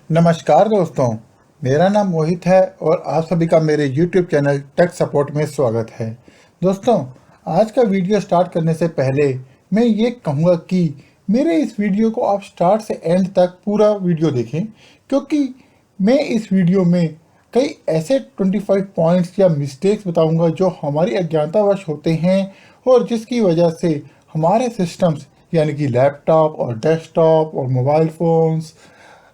नमस्कार दोस्तों, मेरा नाम मोहित है और आप सभी का मेरे YouTube चैनल टेक सपोर्ट में स्वागत है। दोस्तों, आज का वीडियो स्टार्ट करने से पहले मैं ये कहूँगा कि मेरे इस वीडियो को आप स्टार्ट से एंड तक पूरा वीडियो देखें, क्योंकि मैं इस वीडियो में कई ऐसे 25 पॉइंट्स या मिस्टेक्स बताऊंगा जो हमारी अज्ञानतावश होते हैं और जिसकी वजह से हमारे सिस्टम्स यानी कि लैपटॉप और डेस्कटॉप और मोबाइल फ़ोन्स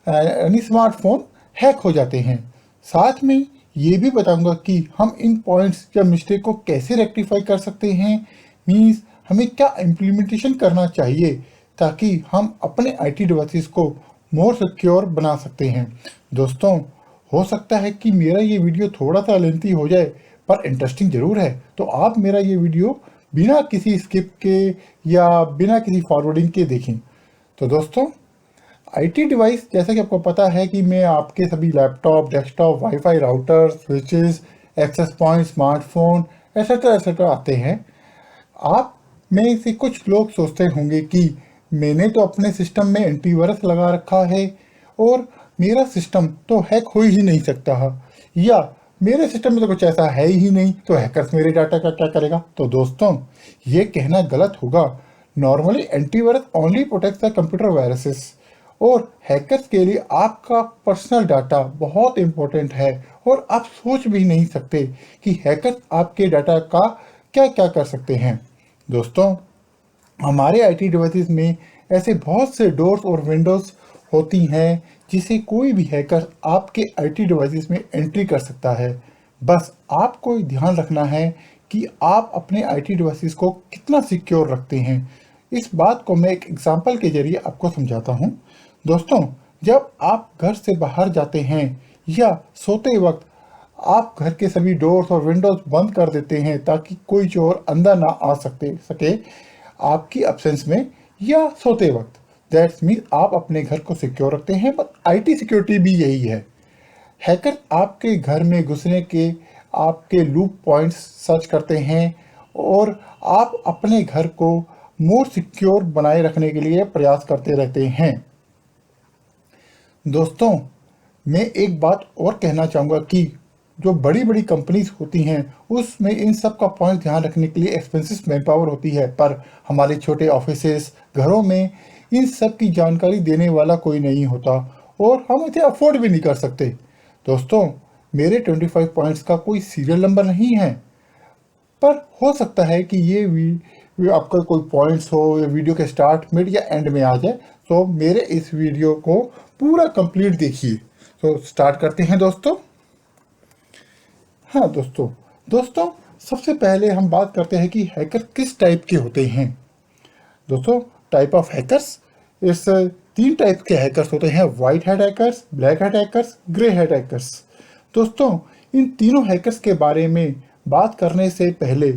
यानी स्मार्टफोन हैक हो जाते हैं। साथ में ये भी बताऊंगा कि हम इन पॉइंट्स या मिस्टेक को कैसे रेक्टिफाई कर सकते हैं, मीन्स हमें क्या इम्प्लीमेंटेशन करना चाहिए ताकि हम अपने आईटी डिवाइसेस को मोर सिक्योर बना सकते हैं। दोस्तों, हो सकता है कि मेरा ये वीडियो थोड़ा सा लेंथी हो जाए पर इंटरेस्टिंग ज़रूर है, तो आप मेरा ये वीडियो बिना किसी स्किप के या बिना किसी फॉरवर्डिंग के देखें। तो दोस्तों, आईटी डिवाइस जैसा कि आपको पता है कि मैं आपके सभी laptop, desktop, wifi router, switches, access point, smartphone et cetera आते हैं। आप में से कुछ लोग सोचते होंगे कि मैंने तो अपने सिस्टम में एंटीवायरस लगा रखा है और मेरा सिस्टम तो हैक हो ही नहीं सकता है, या मेरे सिस्टम में तो कुछ ऐसा है ही नहीं, तो हैकर्स मेरे डाटा का क्या करेगा। तो दोस्तों, ये कहना गलत होगा। Normally antivirus only protects the computer viruses और हैकर्स के लिए आपका पर्सनल डाटा बहुत इंपॉर्टेंट है और आप सोच भी नहीं सकते कि हैकर्स आपके डाटा का क्या क्या कर सकते हैं। दोस्तों, हमारे आईटी डिवाइसेस में ऐसे बहुत से डोर्स और विंडोज़ होती हैं जिसे कोई भी हैकर आपके आईटी डिवाइसेस में एंट्री कर सकता है। बस आपको ध्यान रखना है कि आप अपने आईटी डिवाइसेस को कितना सिक्योर रखते हैं। इस बात को मैं एक एग्जांपल के जरिए आपको समझाता हूँ। दोस्तों, जब आप घर से बाहर जाते हैं या सोते वक्त आप घर के सभी डोर्स और विंडोज बंद कर देते हैं ताकि कोई चोर अंदर ना आ सके आपकी एब्सेंस में या सोते वक्त। दैट्स मीन आप अपने घर को सिक्योर रखते हैं, बट आईटी सिक्योरिटी भी यही है। हैकर आपके घर में घुसने के आपके लूप पॉइंट्स सर्च करते हैं और आप अपने घर को मोर सिक्योर बनाए रखने के लिए प्रयास करते रहते हैं। दोस्तों, मैं एक बात और कहना चाहूँगा कि जो बड़ी बड़ी कंपनीज होती हैं उसमें इन सब का पॉइंट ध्यान रखने के लिए एक्सपेंसिव मैन पावर होती है, पर हमारे छोटे ऑफिसेस घरों में इन सब की जानकारी देने वाला कोई नहीं होता और हम इसे अफोर्ड भी नहीं कर सकते। दोस्तों, मेरे 25 पॉइंट्स का कोई सीरियल नंबर नहीं है, पर हो सकता है कि ये आपका कोई पॉइंट्स हो या वीडियो के स्टार्ट मिड या एंड में आ जाए, तो मेरे इस वीडियो को पूरा कंप्लीट देखिए। तो स्टार्ट करते हैं दोस्तों। हाँ दोस्तों, सबसे पहले हम बात करते हैं कि हैकर किस टाइप के होते हैं। दोस्तों, टाइप ऑफ हैकर्स, इस 3 टाइप के हैकर्स होते हैं: white hat hackers, black hat hackers, grey hat hackers. दोस्तों, इन तीनों हैकर्स के बारे में बात करने से पहले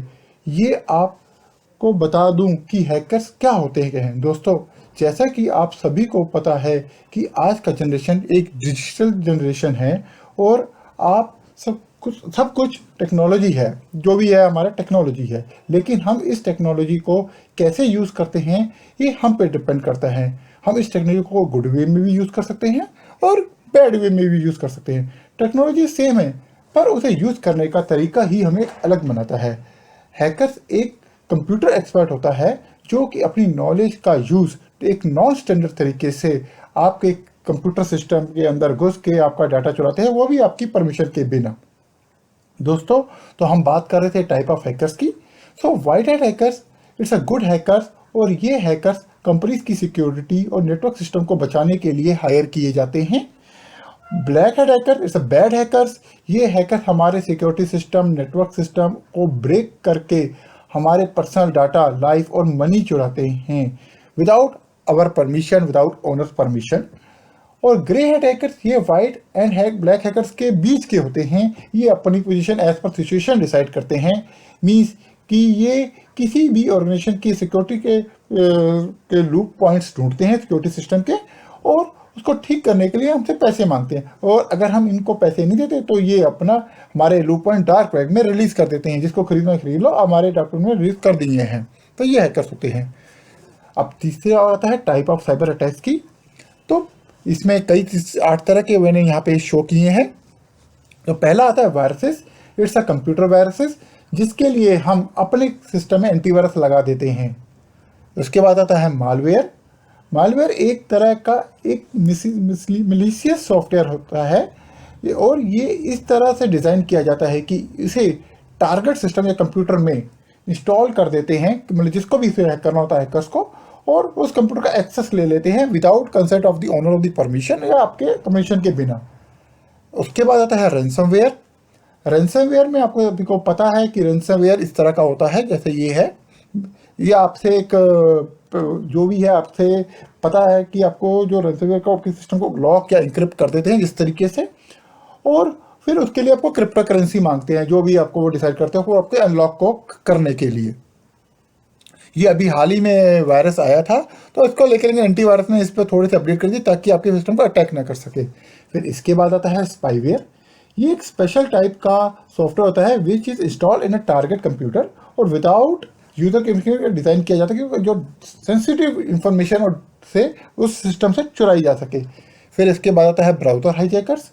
ये आपको बता दूं कि हैकर्स क्या होते हैं। दोस्तों, जैसा कि आप सभी को पता है कि आज का जनरेशन एक डिजिटल जनरेशन है और आप सब कुछ टेक्नोलॉजी है, जो भी है हमारा टेक्नोलॉजी है, लेकिन हम इस टेक्नोलॉजी को कैसे यूज़ करते हैं ये हम पे डिपेंड करता है। हम इस टेक्नोलॉजी को गुड वे में भी यूज़ कर सकते हैं और बैड वे में भी यूज़ कर सकते हैं। टेक्नोलॉजी सेम है, पर उसे यूज़ करने का तरीका ही हमें अलग बनाता है। हैकर्स एक कंप्यूटर एक्सपर्ट होता है जो कि अपनी नॉलेज का यूज़ एक नॉन स्टैंडर्ड तरीके से आपके कंप्यूटर सिस्टम के अंदर घुस के आपका डाटा चुराते हैं, वो भी आपकी परमिशन के बिना। दोस्तों, तो हम बात कर रहे थे टाइप ऑफ हैकर्स की। So white hat hackers, it's a good hackers, और ये हैकर्स कंपनीज की सिक्योरिटी और नेटवर्क सिस्टम को बचाने के लिए हायर किए जाते हैं। Black hat hacker, it's a bad hackers, ये हैकर हमारे सिक्योरिटी सिस्टम, नेटवर्क सिस्टम को ब्रेक करके हमारे पर्सनल डाटा, लाइफ और मनी चुराते हैं without our permission, without owners permission. और ग्रे हैट हैकर्स, ये वाइट एंड ब्लैक हैकर्स के बीच के होते हैं। ये अपनी पोजीशन एज पर सिचुएशन डिसाइड करते हैं, मीन्स कि ये किसी भी ऑर्गेनाइजेशन की सिक्योरिटी के लूप पॉइंट्स ढूंढते हैं सिक्योरिटी सिस्टम के, और उसको ठीक करने के लिए हमसे पैसे मांगते हैं, और अगर हम इनको पैसे नहीं देते तो ये अपना हमारे लूप पॉइंट डार्क वेब में रिलीज कर देते हैं। जिसको खरीदना खरीद लो, हमारे डॉक्यूमेंट में रिलीज कर दिए हैं। तो ये हैकर्स होते हैं। अब तीसरा आता है टाइप ऑफ साइबर अटैक्स की। तो इसमें कई 8 तरह के मैंने यहाँ पे शो किए हैं। तो पहला आता है viruses. It's a computer viruses, जिसके लिए हम अपने सिस्टम में एंटीवायरस लगा देते हैं। उसके बाद आता है मालवेयर। मालवेयर एक तरह का एक मिलीशियस सॉफ्टवेयर होता है, और ये इस तरह से डिज़ाइन किया जाता है कि इसे टारगेट सिस्टम या कंप्यूटर में इंस्टॉल कर देते हैं, मतलब जिसको भी इसे हैक करना होता है हैकर्स को, और उस कंप्यूटर का एक्सेस ले लेते हैं without consent of the owner of the permission, या आपके परमिशन के बिना। उसके बाद आता है रैंसमवेयर। रैंसमवेयर में आपको पता है कि रैंसमवेयर इस तरह का होता है, जैसे ये है। ये आपसे एक जो भी है आपसे पता है कि आपको जो रैंसमवेयर का आपके सिस्टम को लॉक या इंक्रिप्ट कर देते हैं इस तरीके से, और फिर उसके लिए आपको क्रिप्टो करेंसी मांगते हैं, जो भी आपको वो डिसाइड करते हैं वो आपके अनलॉक को करने के लिए। ये अभी हाल ही में वायरस आया था, तो इसको लेकर एंटीवायरस ने इस पर थोड़े से अपडेट कर दी ताकि आपके सिस्टम को अटैक ना कर सके। फिर इसके बाद आता है स्पाईवेयर। ये एक स्पेशल टाइप का सॉफ्टवेयर होता है which is install in a target computer, और विदाउट यूजर के डिज़ाइन किया जाता है कि जो सेंसिटिव इंफॉर्मेशन से उस सिस्टम से चुराई जा सके। फिर इसके बाद आता है ब्राउज़र हाईजैकर्स।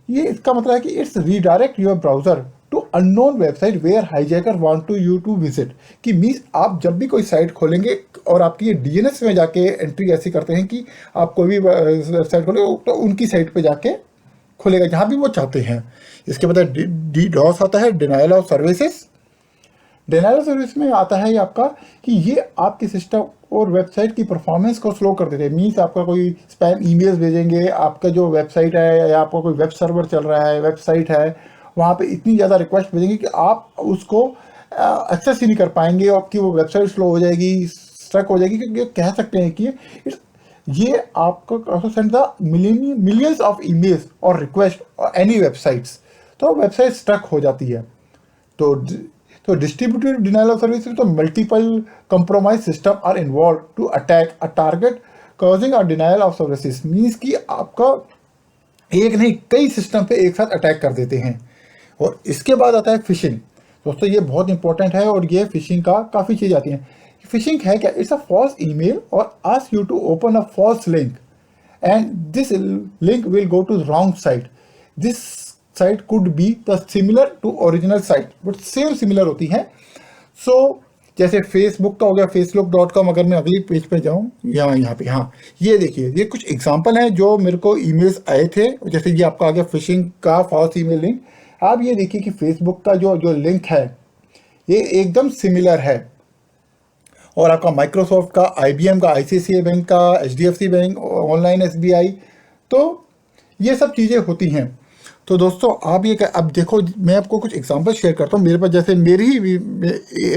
ये इसका मतलब है कि it's redirect your browser to unknown website where hijacker want to you to visit. कि मीन्स आप जब भी कोई साइट खोलेंगे और आपकी ये डीएनएस में जाके एंट्री ऐसी करते हैं कि आप कोई भी वेबसाइट खोले तो उनकी साइट पे जाके खोलेगा जहाँ भी वो चाहते हैं। इसके बाद डीडॉस आता है, denial of services. Denial of service में आता है ये आपका कि ये आपके सिस्टम और वेबसाइट की परफॉर्मेंस को स्लो कर देते हैं। मीन्स आपका कोई स्पैम ईमेल्स भेजेंगे, आपका जो वेबसाइट है या आपका कोई वेब सर्वर चल रहा है, वेबसाइट है, वहाँ पे इतनी ज़्यादा रिक्वेस्ट भेजेंगे कि आप उसको एक्सेस ही नहीं कर पाएंगे, आपकी वो वेबसाइट स्लो हो जाएगी, स्ट्रक हो जाएगी। क्योंकि कह सकते हैं कि ये आपको send the millions of emails और रिक्वेस्ट और एनी वेबसाइट्स, तो वेबसाइट स्ट्रक हो जाती है। तो डिस्ट्रीब्यूटेड डिनायल ऑफ सर्विस तो multiple compromise system are involve to attack a target causing a denial of services. Means कि आपका एक नहीं कई सिस्टम पे एक साथ अटैक कर देते हैं। और इसके बाद आता है फिशिंग। दोस्तों ये बहुत इंपॉर्टेंट है, और ये फिशिंग का काफ़ी चीज़ आती हैं। फिशिंग है क्या? इट्स अ फॉल्स ईमेल और ask you to open a false link, and this link will go to the wrong site. This site could be the similar to original site, but same similar होती है। So जैसे Facebook का हो गया, facebook.com। अगर मैं अगली page पे जाऊँ, यहाँ पे, हाँ ये देखिए, ये कुछ एग्जांपल हैं जो मेरे को ईमेल्स आए थे। जैसे ये आपका आ गया फिशिंग का फॉल्स ईमेल लिंक। आप ये देखिए कि फेसबुक का जो लिंक है ये एकदम सिमिलर है, और आपका माइक्रोसॉफ्ट का, आईबीएम का, आईसीआईसीआई बैंक का, एचडीएफसी बैंक, ऑनलाइन एसबीआई, तो ये सब चीज़ें होती हैं। तो दोस्तों आप ये अब देखो, मैं आपको कुछ एग्जांपल शेयर करता हूँ। मेरे पास जैसे मेरी ही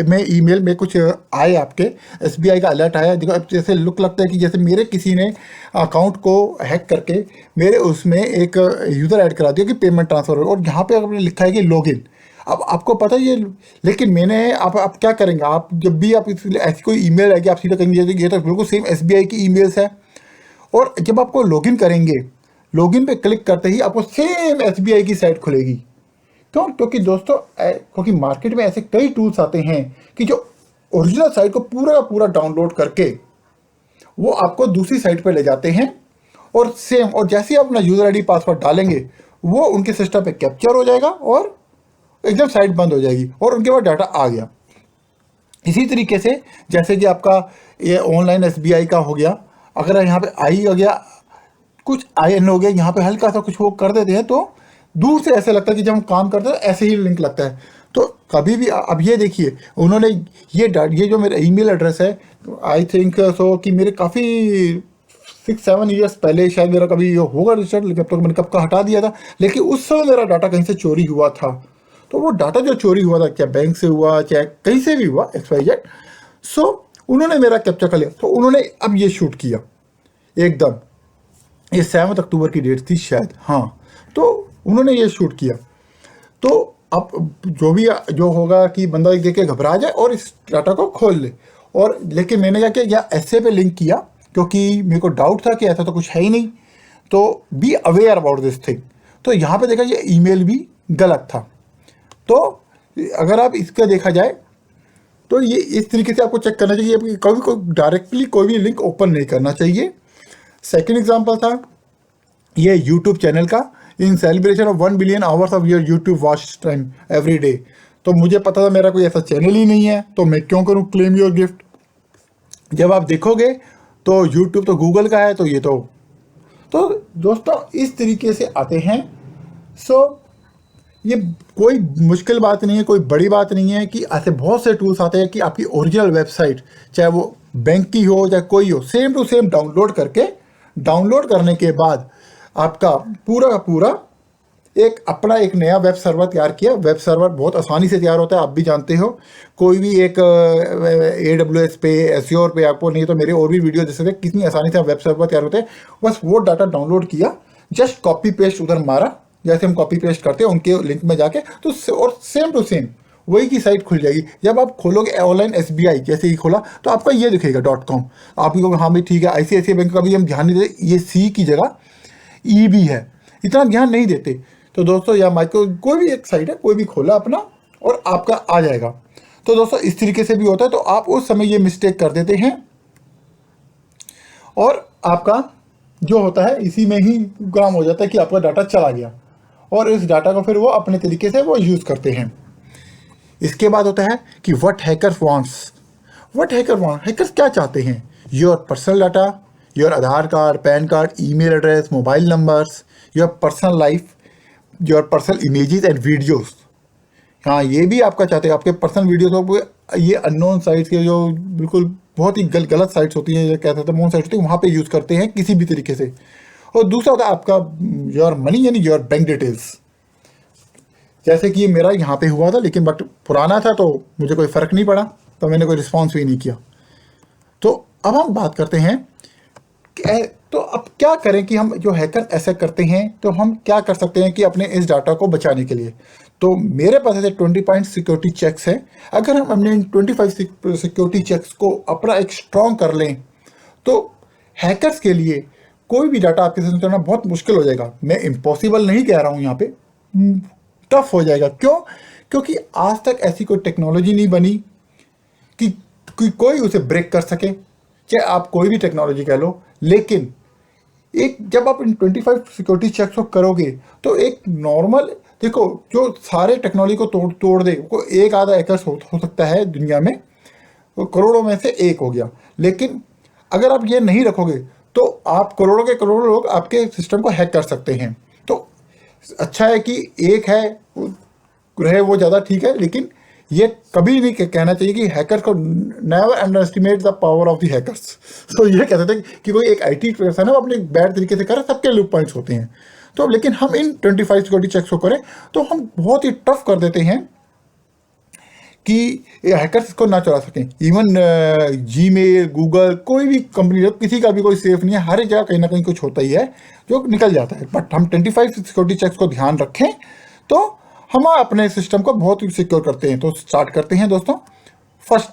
मैं ईमेल में कुछ आए, आपके एसबीआई का अलर्ट आया। देखो अब जैसे लुक लगता है कि जैसे मेरे किसी ने अकाउंट को हैक करके मेरे उसमें एक यूज़र ऐड करा दिया कि पेमेंट ट्रांसफ़र हो, और यहाँ पे आपने लिखा है कि लॉगिन। अब आपको पता है ये, लेकिन मैंने आप क्या करेंगे, आप जब भी आप ऐसी कोई ईमेल आएगी आप सीधा कहेंगे ये तो बिल्कुल सेम एसबीआई की ईमेल्स है। और जब आपको लॉगिन करेंगे, लॉगिन पे क्लिक करते ही आपको सेम एसबीआई की साइट खुलेगी। क्यों? क्योंकि दोस्तों क्योंकि मार्केट में ऐसे कई टूल्स आते हैं कि जो ओरिजिनल साइट को पूरा का पूरा डाउनलोड करके वो आपको दूसरी साइट पर ले जाते हैं, और सेम, और जैसे ही आप अपना यूज़र आईडी पासवर्ड डालेंगे वो उनके सिस्टम पे कैप्चर हो जाएगा और एकदम साइट बंद हो जाएगी, और उनके पास डाटा आ गया। इसी तरीके से जैसे कि आपका ये ऑनलाइन एसबीआई का हो गया, अगर यहाँ पे आई हो गया, कुछ IN हो गया, यहाँ पे हल्का सा कुछ वो कर देते हैं, तो दूर से ऐसे लगता है कि जब हम काम करते हैं ऐसे ही लिंक लगता है। तो कभी भी अब ये देखिए, उन्होंने ये जो मेरा ईमेल एड्रेस है, आई थिंक सो कि मेरे काफ़ी 6-7 ईयर्स पहले शायद मेरा कभी होगा रजिस्टर्ड, लेकिन तो मैंने कब का हटा दिया था। लेकिन उस समय मेरा डाटा कहीं से चोरी हुआ था, तो वो डाटा जो चोरी हुआ था, क्या बैंक से हुआ चाहे कहीं से भी हुआ, XYZ, सो उन्होंने मेरा कैप्चर कर लिया। तो उन्होंने अब ये शूट किया एकदम, ये 7 अक्टूबर की डेट थी शायद, हाँ, तो उन्होंने ये शूट किया। तो अब जो होगा कि बंदा देख के घबरा जाए और इस डाटा को खोल ले। और लेकिन मैंने क्या किया, या ऐसे पे लिंक किया क्योंकि मेरे को डाउट था कि ऐसा तो कुछ है ही नहीं, तो be aware about this thing. तो यहाँ पे देखा ये ईमेल भी गलत था। तो अगर आप इसका देखा जाए तो ये इस तरीके से आपको चेक करना चाहिए, कभी डायरेक्टली कोई भी लिंक ओपन नहीं करना चाहिए। सेकेंड एग्जाम्पल था ये यूट्यूब चैनल का, in celebration of 1 billion hours of your YouTube watch time every day. तो मुझे पता था मेरा कोई ऐसा चैनल ही नहीं है, तो मैं क्यों करूँ क्लेम योर गिफ्ट। जब आप देखोगे तो यूट्यूब तो गूगल का है, तो ये तो दोस्तों इस तरीके से आते हैं। सो ये कोई मुश्किल बात नहीं है, कोई बड़ी बात नहीं है कि ऐसे बहुत से टूल्स आते हैं कि आपकी ओरिजिनल वेबसाइट, चाहे वो बैंक की हो चाहे कोई हो, सेम टू सेम डाउनलोड करने के बाद आपका पूरा का पूरा अपना एक नया वेब सर्वर तैयार किया। वेब सर्वर बहुत आसानी से तैयार होता है, आप भी जानते हो। कोई भी एक AWS पे, एज़्योर पे, आपको नहीं तो मेरे और भी वीडियो देख सकते हैं कितनी आसानी से वेब सर्वर तैयार होते हैं। बस वो डाटा डाउनलोड किया, जस्ट कॉपी पेस्ट उधर मारा, जैसे हम कॉपी पेस्ट करते हैं उनके लिंक में जाके, तो और सेम टू सेम वही की साइट खुल जाएगी। जब आप खोलोगे ऑनलाइन SBI जैसे ही खोला तो आपका ये दिखेगा .com। आपको हाँ भाई ठीक है, ICICI बैंक का भी हम ध्यान नहीं देते, ये C की जगह E भी है, इतना ध्यान नहीं देते। तो दोस्तों या माइक्रो कोई भी एक साइट है, कोई भी खोला अपना और आपका आ जाएगा। तो दोस्तों इस तरीके से भी होता है, तो आप उस समय ये मिस्टेक कर देते हैं और आपका जो होता है इसी में ही काम हो जाता है कि आपका डाटा चला गया और इस डाटा को फिर वो अपने तरीके से वो यूज़ करते हैं। इसके बाद होता है कि व्हाट हैकर्स क्या चाहते हैं। Your personal data, your Aadhaar card, pan card, email address, mobile numbers, your personal life, your personal images and videos. हाँ, ये भी आपका चाहते हैं, आपके पर्सनल वीडियोस हो, ये अननोन साइट्स के जो बिल्कुल बहुत ही गलत साइट्स होती हैं, क्या कहते हैं मोन साइट्स होती है, वहाँ पे यूज़ करते हैं किसी भी तरीके से। और दूसरा होता है आपका योर मनी, यानी योर बैंक डिटेल्स। जैसे कि मेरा यहाँ पे हुआ था, लेकिन बट पुराना था तो मुझे कोई फ़र्क नहीं पड़ा, तो मैंने कोई रिस्पॉन्स भी नहीं किया। तो अब हम बात करते हैं तो अब क्या करें कि हम जो हैकर ऐसा करते हैं, तो हम क्या कर सकते हैं कि अपने इस डाटा को बचाने के लिए। तो मेरे पास ऐसे 20 पॉइंट सिक्योरिटी चेक्स हैं। अगर हम अपने 25 सिक्योरिटी चेक्स को अपना एक स्ट्रॉन्ग कर लें, तो हैकर्स के लिए कोई भी डाटा आपके साथ करना बहुत मुश्किल हो जाएगा। मैं इम्पॉसिबल नहीं कह रहा हूँ यहाँ पे, टफ हो जाएगा। क्यों? क्योंकि आज तक ऐसी कोई टेक्नोलॉजी नहीं बनी कि कोई उसे ब्रेक कर सके, चाहे आप कोई भी टेक्नोलॉजी कह लो। लेकिन एक जब आप इन 25 सिक्योरिटी चेक्स को करोगे, तो एक नॉर्मल देखो जो सारे टेक्नोलॉजी को तोड़ दे, वो एक आधा हैकर्स हो सकता है दुनिया में, वो करोड़ों में से एक हो गया। लेकिन अगर आप ये नहीं रखोगे तो आप करोड़ों के करोड़ों लोग आपके सिस्टम को हैक कर सकते हैं। तो अच्छा है कि एक है रहे वो ज़्यादा ठीक है, लेकिन ये कभी नहीं कहना चाहिए कि हैकर्स को never under estimate the power of the hackers. तो ये कहते थे कि कोई एक IT पर्सन है वो अपने बैड तरीके से करे, सबके लूप पॉइंट्स होते हैं। तो लेकिन हम इन 25 सिक्योरिटी चेक्स को करें तो हम बहुत ही टफ कर देते हैं कि हैकर्स इसको ना चला सकें। इवन Gmail, गूगल, कोई भी कंपनी, किसी का भी कोई सेफ नहीं है, हर जगह कहीं ना कहीं कुछ होता ही है जो निकल जाता है। बट हम 25 सिक्योरिटी चेक्स को ध्यान रखें तो हम अपने सिस्टम को बहुत ही सिक्योर करते हैं। तो स्टार्ट करते हैं दोस्तों। फर्स्ट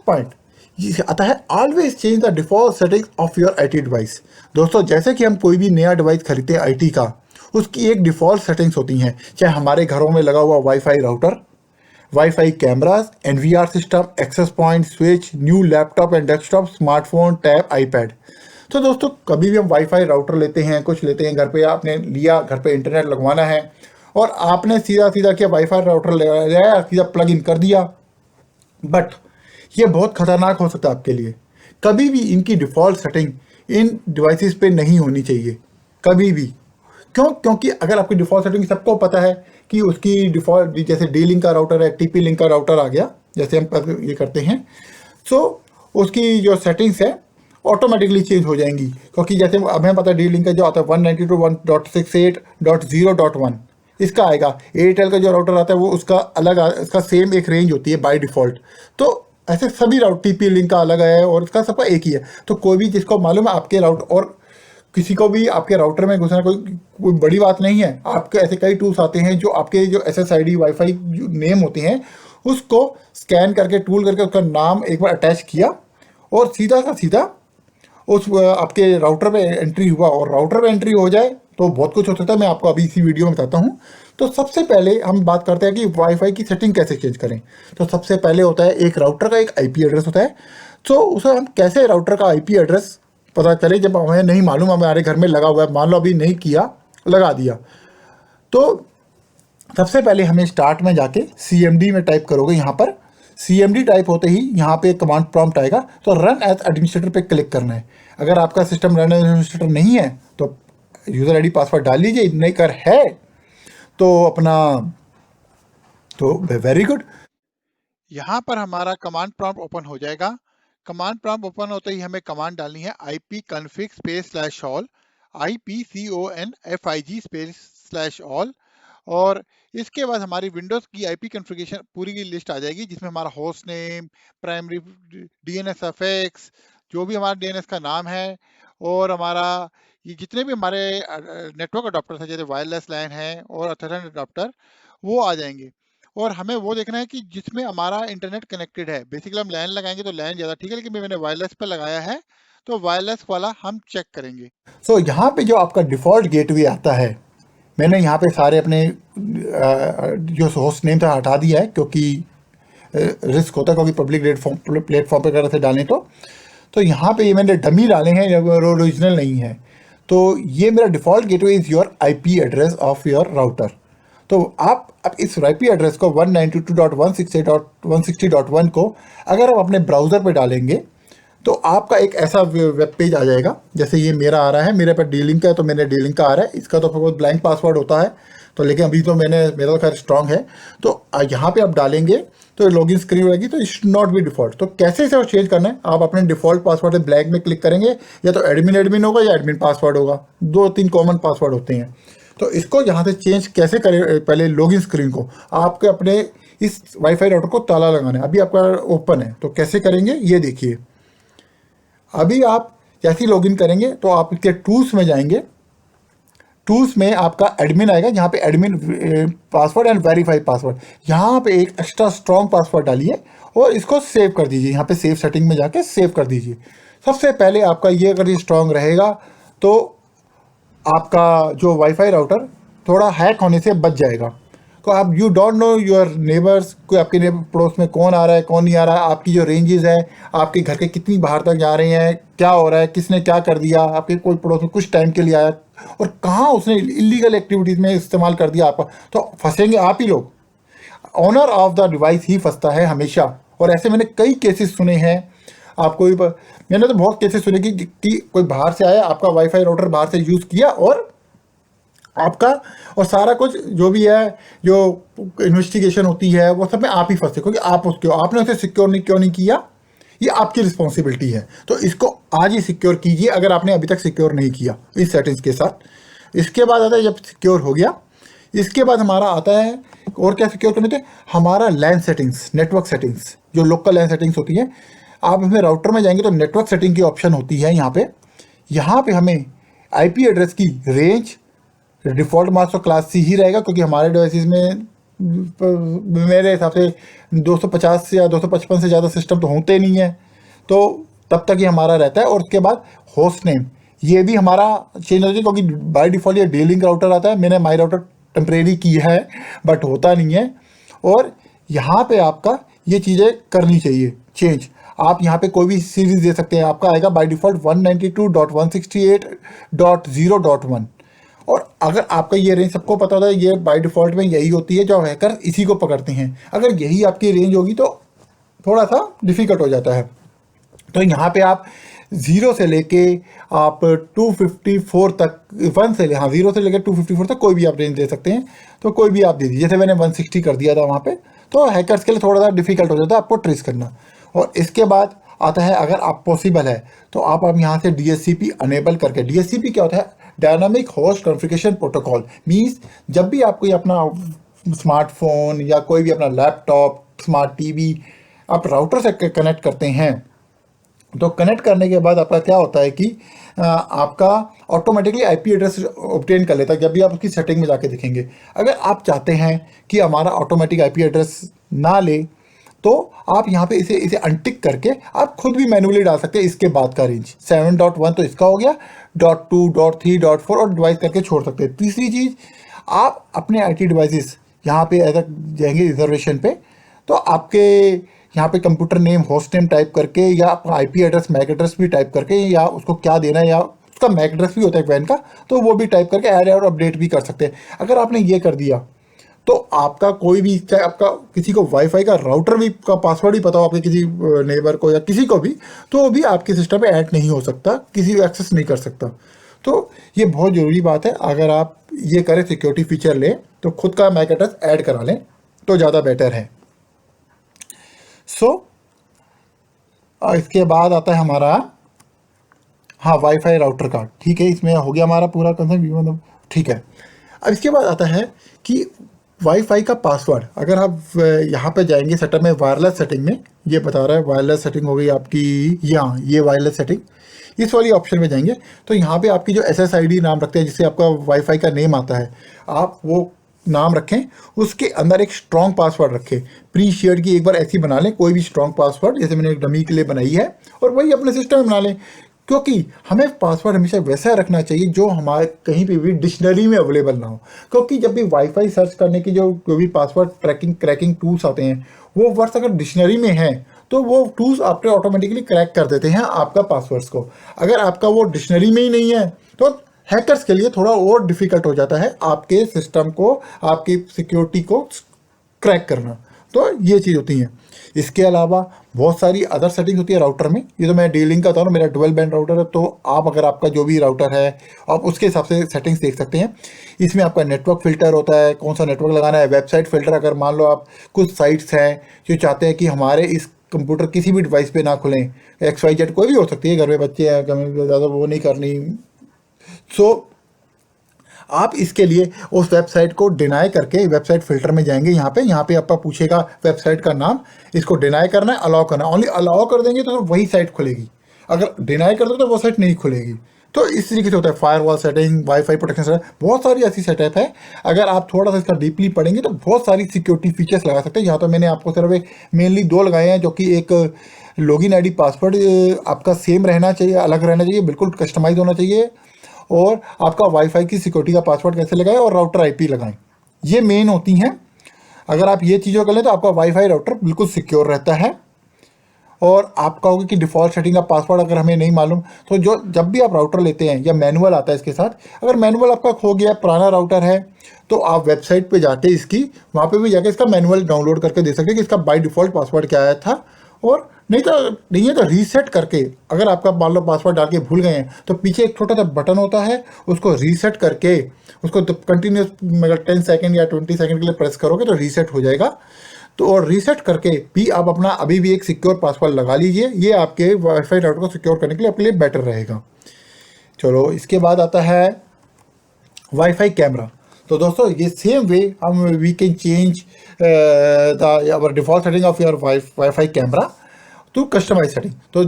पॉइंट ये आता है, always change the default settings of your IT device. दोस्तों जैसे कि हम कोई भी नया डिवाइस खरीदते हैं IT का, उसकी एक डिफ़ॉल्ट सेटिंग्स होती हैं। चाहे हमारे घरों में लगा हुआ wifi router, wifi cameras, NVR system, access point, switch, new laptop and desktop, smartphone, tab, iPad. तो दोस्तों कभी भी हम वाईफाई राउटर लेते हैं, कुछ लेते हैं घर पे, आपने लिया, घर पे इंटरनेट लगवाना है और आपने सीधा किया वाईफाई राउटर लगाया, सीधा प्लग इन कर दिया। बट ये बहुत ख़तरनाक हो सकता है आपके लिए। कभी भी इनकी डिफ़ॉल्ट सेटिंग इन डिवाइसेस पे नहीं होनी चाहिए, कभी भी। क्यों? क्योंकि अगर आपकी डिफ़ॉल्ट सेटिंग सबको पता है कि उसकी डिफ़ॉल्ट, जैसे D-Link का राउटर है, TP-Link का राउटर आ गया, जैसे हम ये करते हैं, तो उसकी जो सेटिंग्स है ऑटोमेटिकली चेंज हो जाएंगी। क्योंकि जैसे अब हमें पता है D-Link का जो आता है 192.168.0.1 इसका आएगा। एयरटेल का जो राउटर आता है वो उसका अलग, इसका सेम एक रेंज होती है बाय डिफ़ॉल्ट। तो ऐसे सभी TP-Link का अलग है और उसका सबका एक ही है। तो कोई भी जिसको मालूम है आपके राउटर, और किसी को भी आपके राउटर में घुसना कोई बड़ी बात नहीं है। आपके ऐसे कई टूल्स आते हैं जो आपके जो SSID वाईफाई नेम होते हैं उसको स्कैन करके, टूल करके उसका नाम एक बार अटैच किया और सीधा का सीधा उस आपके राउटर पे एंट्री हुआ। और राउटर पे एंट्री हो जाए तो बहुत कुछ हो सकता है, मैं आपको अभी इसी वीडियो में बताता हूँ। तो सबसे पहले हम बात करते हैं कि वाईफाई की सेटिंग कैसे चेंज करें। तो सबसे पहले होता है एक राउटर का एक IP एड्रेस होता है। तो उसे हम कैसे राउटर का IP एड्रेस पता चले, जब हमें नहीं मालूम, हमारे घर में लगा हुआ है, मान लो अभी नहीं किया, लगा दिया, तो सबसे पहले हमें स्टार्ट में जाके CMD में टाइप करोगे। यहाँ पर CMD टाइप होते ही यहाँ पे कमांड प्रॉम्प्ट आएगा, तो रन एज एडमिनिस्ट्रेटर पे क्लिक करना है। अगर आपका सिस्टम रन एज एडमिनिस्ट्रेटर नहीं है तो यूज़र ID पासवर्ड डाल लीजिए, नहीं कर है तो अपना, तो वेरी गुड। यहाँ पर हमारा कमांड प्रॉम्प्ट ओपन हो जाएगा। कमांड प्रॉम्प्ट ओपन होते ही हमें कमांड डालनी है ipconfig /all, IPCONFIG /all, और इसके बाद हमारी विंडोज़ की IP कॉन्फ़िगरेशन पूरी की लिस्ट आ जाएगी, जिसमें हमारा host name, primary DNS apex, जो भी हमारा DNS का नाम है, और हमारा ये जितने भी हमारे नेटवर्क अडॉप्टर हैं, जैसे वायरलेस लैन है और एथरनेट अडॉप्टर, वो आ जाएंगे। और हमें वो देखना है कि जिसमें हमारा इंटरनेट कनेक्टेड है। बेसिकली हम लैन लगाएंगे तो लैन ज़्यादा ठीक है, लेकिन मैंने वायरलेस पे लगाया है तो वायरलेस वाला हम चेक करेंगे। सो यहाँ पे जो आपका डिफ़ॉल्ट गेटवे आता है, मैंने यहाँ पे सारे अपने जो होस्ट नेम था हटा दिया है, क्योंकि रिस्क होता है, क्योंकि पब्लिक प्लेटफॉर्म पे कर रहे थे डालें तो यहाँ पे ये मैंने डमी डाले हैं, ओरिजिनल नहीं है। तो ये मेरा default gateway is your IP address of your router. तो आप अब इस IP एड्रेस को 192.168.160.1 को अगर आप अपने ब्राउज़र पे डालेंगे तो आपका एक ऐसा वेब पेज आ जाएगा, जैसे ये मेरा आ रहा है, मेरे पर D-Link है तो मेरे D-Link का आ रहा है। इसका तो बहुत ब्लैंक पासवर्ड होता है, तो लेकिन अभी तो मेरा तो खैर स्ट्रॉन्ग है। तो यहाँ पे आप डालेंगे तो लॉगिन स्क्रीन रहेगी, तो इट्स नॉट बी डिफ़ॉल्ट। तो कैसे इसे चेंज करना है, आप अपने डिफ़ॉल्ट पासवर्ड ब्लैंक में क्लिक करेंगे, या तो एडमिन होगा या एडमिन पासवर्ड होगा, 2-3 कॉमन पासवर्ड होते हैं। तो इसको यहाँ से चेंज कैसे करें, पहले लॉगिन स्क्रीन को आपके अपने इस वाईफाई राउटर को ताला लगाना है। अभी आपका ओपन है, तो कैसे करेंगे ये देखिए। अभी आप जैसे ही लॉगिन करेंगे तो आप इसके टूल्स में जाएंगे, टूल्स में आपका एडमिन आएगा, यहाँ पे admin password and verify password, यहाँ पे एक एक्स्ट्रा स्ट्रॉन्ग पासवर्ड डालिए और इसको सेव कर दीजिए। यहाँ पे सेव सेटिंग में जाके सेव कर दीजिए। सबसे पहले आपका ये अगर ये स्ट्रॉन्ग रहेगा तो आपका जो वाईफाई राउटर थोड़ा हैक होने से बच जाएगा। तो आप you don't know your neighbours, कोई आपके पड़ोस में कौन आ रहा है कौन नहीं आ रहा है, आपकी जो रेंजेस है, आपके घर के कितनी बाहर तक जा रहे हैं, क्या हो रहा है, किसने क्या कर दिया, आपके कोई पड़ोस में कुछ टाइम के लिए आया और कहाँ उसने इलीगल एक्टिविटीज़ में इस्तेमाल कर दिया आपका, तो फंसेंगे आप ही लोग। ऑनर ऑफ द डिवाइस ही फंसता है हमेशा, और ऐसे मैंने कई केसेस सुने हैं। आपको भी मैंने तो बहुत केसेस सुने कि कोई बाहर से आया, आपका वाईफाई राउटर बाहर से यूज़ किया और आपका और सारा कुछ जो भी है, जो इन्वेस्टिगेशन होती है वो सब में आप ही फंसे, क्योंकि आप उसके आपने उसे सिक्योर क्यों नहीं किया, ये आपकी रिस्पॉन्सिबिलिटी है। तो इसको आज ही सिक्योर कीजिए अगर आपने अभी तक सिक्योर नहीं किया इस सेटिंग्स के साथ। इसके बाद आता है जब सिक्योर हो गया, इसके बाद हमारा आता है और क्या सिक्योर करने थे, हमारा लैन सेटिंग्स, नेटवर्क सेटिंग्स, जो लोकल लैन सेटिंग्स होती है। आप इसमें राउटर में जाएंगे तो नेटवर्क सेटिंग की ऑप्शन होती है यहाँ पे हमें IP एड्रेस की range default master class C ही रहेगा, क्योंकि हमारे डिवाइसेस में मेरे हिसाब से 250 या 255 से ज़्यादा सिस्टम तो होते नहीं है, तो तब तक ही हमारा रहता है। और उसके बाद होस्ट नेम ये भी हमारा चेंज हो जाए, क्योंकि बाय डिफ़ॉल्ट ये D-Link राउटर आता है, मैंने माई राउटर टेम्परेरी की है बट होता नहीं है। और यहाँ पे आपका ये चीज़ें करनी चाहिए चेंज। आप यहाँ पे कोई भी सीरीज़ दे सकते हैं, आपका आएगा बाय डिफ़ॉल्ट 192.168.0.1। और अगर आपका ये रेंज सबको पता होता है, ये बाय डिफ़ॉल्ट में यही होती है, जो हैकर इसी को पकड़ते हैं। अगर यही आपकी रेंज होगी तो थोड़ा सा डिफ़िकल्ट हो जाता है। तो यहाँ पे आप 0 से लेके आप 254 तक, 1 से 0 से लेकर 254 तक कोई भी आप रेंज दे सकते हैं। तो कोई भी आप दे दीजिए, जैसे मैंने 160 कर दिया था वहाँ पे, तो हैकर्स के लिए थोड़ा सा डिफ़िकल्ट हो जाता है आपको ट्रेस करना। और इसके बाद आता है, अगर आप पॉसिबल है तो आप यहाँ से DHCP अनेबल करके, DHCP क्या होता है, dynamic host configuration protocol, means जब भी आप कोई अपना स्मार्टफोन या कोई भी अपना लैपटॉप, स्मार्ट टीवी आप राउटर से कनेक्ट करते हैं, तो कनेक्ट करने के बाद आपका क्या होता है कि आपका ऑटोमेटिकली IP एड्रेस ऑब्टेन कर लेता है। जब भी आप उसकी सेटिंग में जाके देखेंगे, अगर आप चाहते हैं कि हमारा ऑटोमेटिक IP एड्रेस ना ले, तो आप यहाँ पे इसे अनटिक करके आप खुद भी मैनुअली डाल सकते हैं इसके बाद का रेंज। 7.1 तो इसका हो गया, .2, .3, .4 और डिवाइस करके छोड़ सकते हैं। तीसरी चीज़, आप अपने IT डिवाइसेस यहाँ पे ऐसा जाएंगे रिजर्वेशन पे, तो आपके यहाँ पे computer name, host name type करके, या अपना आईपी एड्रेस, मैक एड्रेस भी टाइप करके, या उसको क्या देना है, या उसका मैक एड्रेस भी होता है वैन का, तो वो भी टाइप करके ऐड और अपडेट भी कर सकते हैं। अगर आपने ये कर दिया तो आपका कोई भी, चाहे आपका किसी को वाईफाई का राउटर भी का पासवर्ड ही पता हो आपके किसी नेबर को या किसी को भी, तो वो भी आपके सिस्टम पे ऐड नहीं हो सकता, किसी भी एक्सेस नहीं कर सकता। तो ये बहुत ज़रूरी बात है, अगर आप ये करें, सिक्योरिटी फीचर लें तो खुद का मैक एड्रेस ऐड करा लें तो ज़्यादा बेटर है। इसके बाद आता है हमारा, हाँ, वाईफाई राउटर का, ठीक है, इसमें हो गया हमारा पूरा कंसेप्ट, मतलब ठीक है। अब इसके बाद आता है कि वाईफाई का पासवर्ड, अगर आप यहाँ पे जाएंगे सेटअप में, वायरलेस सेटिंग में, ये बता रहा है वायरलेस सेटिंग हो गई आपकी, यहाँ ये वायरलेस सेटिंग, इस वाली ऑप्शन में जाएंगे तो यहाँ पे आपकी जो SSID नाम रखते हैं, जिससे आपका वाईफाई का नेम आता है, आप वो नाम रखें, उसके अंदर एक स्ट्रॉन्ग पासवर्ड रखें। प्री शेयर्ड की एक बार ऐसी बना लें, कोई भी स्ट्रॉन्ग पासवर्ड, जैसे मैंने एक डमी के लिए बनाई है, और वही अपने सिस्टम में बना लें, क्योंकि हमें पासवर्ड हमेशा वैसा रखना चाहिए जो हमारे कहीं पे भी डिक्शनरी में अवेलेबल ना हो। क्योंकि जब भी वाईफाई सर्च करने की जो भी पासवर्ड क्रैकिंग टूल्स आते हैं, वो वर्ड्स अगर डिक्शनरी में हैं तो वो टूल्स आपके ऑटोमेटिकली क्रैक कर देते हैं आपका पासवर्ड्स को। अगर आपका वो डिक्शनरी में ही नहीं है तो हैकर्स के लिए थोड़ा और डिफिकल्ट हो जाता है आपके सिस्टम को, आपकी सिक्योरिटी को क्रैक करना। तो ये चीज़ होती है। इसके अलावा बहुत सारी अदर सेटिंग्स होती है राउटर में, ये तो मैं डीलिंग का था ना, मेरा डुअल बैंड राउटर है, तो आप अगर आपका जो भी राउटर है आप उसके हिसाब से सेटिंग्स देख सकते हैं। इसमें आपका नेटवर्क फिल्टर होता है, कौन सा नेटवर्क लगाना है, वेबसाइट फिल्टर, अगर मान लो आप कुछ साइट्स हैं जो चाहते हैं कि हमारे इस कंप्यूटर किसी भी डिवाइस पे ना खुलें, XYZ कोई भी हो सकती है, घर में बच्चे हैं, ज़्यादा वो नहीं करनी, सो आप इसके लिए उस वेबसाइट को डिनाई करके वेबसाइट फिल्टर में जाएंगे, यहाँ पे आपका पूछेगा वेबसाइट का नाम, इसको डिनाई करना है, अलाउ करना है, ओनली अलाउ कर देंगे तो वही साइट खुलेगी, अगर डिनाई कर दो तो वो साइट नहीं खुलेगी। तो इस तरीके से होता है firewall setting, wifi protection setting, बहुत सारी ऐसी सेटअप है। अगर आप थोड़ा सा इसका डीपली पढ़ेंगे तो बहुत सारी सिक्योरिटी फीचर्स लगा सकते हैं। यहाँ तो मैंने आपको सिर्फ मेनली 2 लगाए हैं, जो कि एक लॉगिन आईडी पासवर्ड आपका सेम रहना चाहिए, अलग रहना चाहिए, बिल्कुल कस्टमाइज होना चाहिए, और आपका वाईफाई की सिक्योरिटी का पासवर्ड कैसे लगाएं और राउटर आईपी लगाएं, ये मेन होती हैं। अगर आप ये चीज़ों कर लें तो आपका वाईफाई राउटर बिल्कुल सिक्योर रहता है। और आप कहोगे कि डिफ़ॉल्ट सेटिंग का पासवर्ड अगर हमें नहीं मालूम, तो जो जब भी आप राउटर लेते हैं या मैनुअल आता है इसके साथ, अगर मैनुअल आपका खो गया, पुराना राउटर है, तो आप वेबसाइट पे जाके इसकी, वहाँ पे भी जाके इसका मैनुअल डाउनलोड करके दे सकते हैं कि इसका बाय डिफ़ॉल्ट पासवर्ड क्या आया था। और नहीं है तो रीसेट करके, अगर आपका मान लो पासवर्ड डाल के भूल गए हैं तो पीछे एक छोटा सा बटन होता है, उसको रीसेट करके उसको तो कंटिन्यूस मगर 10 सेकंड या 20 सेकंड के लिए प्रेस करोगे तो रीसेट हो जाएगा। तो और रीसेट करके भी आप अपना अभी भी एक सिक्योर पासवर्ड लगा लीजिए, ये आपके वाईफाई राउटर को सिक्योर करने के लिए आपके लिए बेटर रहेगा। चलो, इसके बाद आता है वाईफाई कैमरा। तो दोस्तों ये सेम वे हम we can change the default setting of your wifi camera to customise setting. तो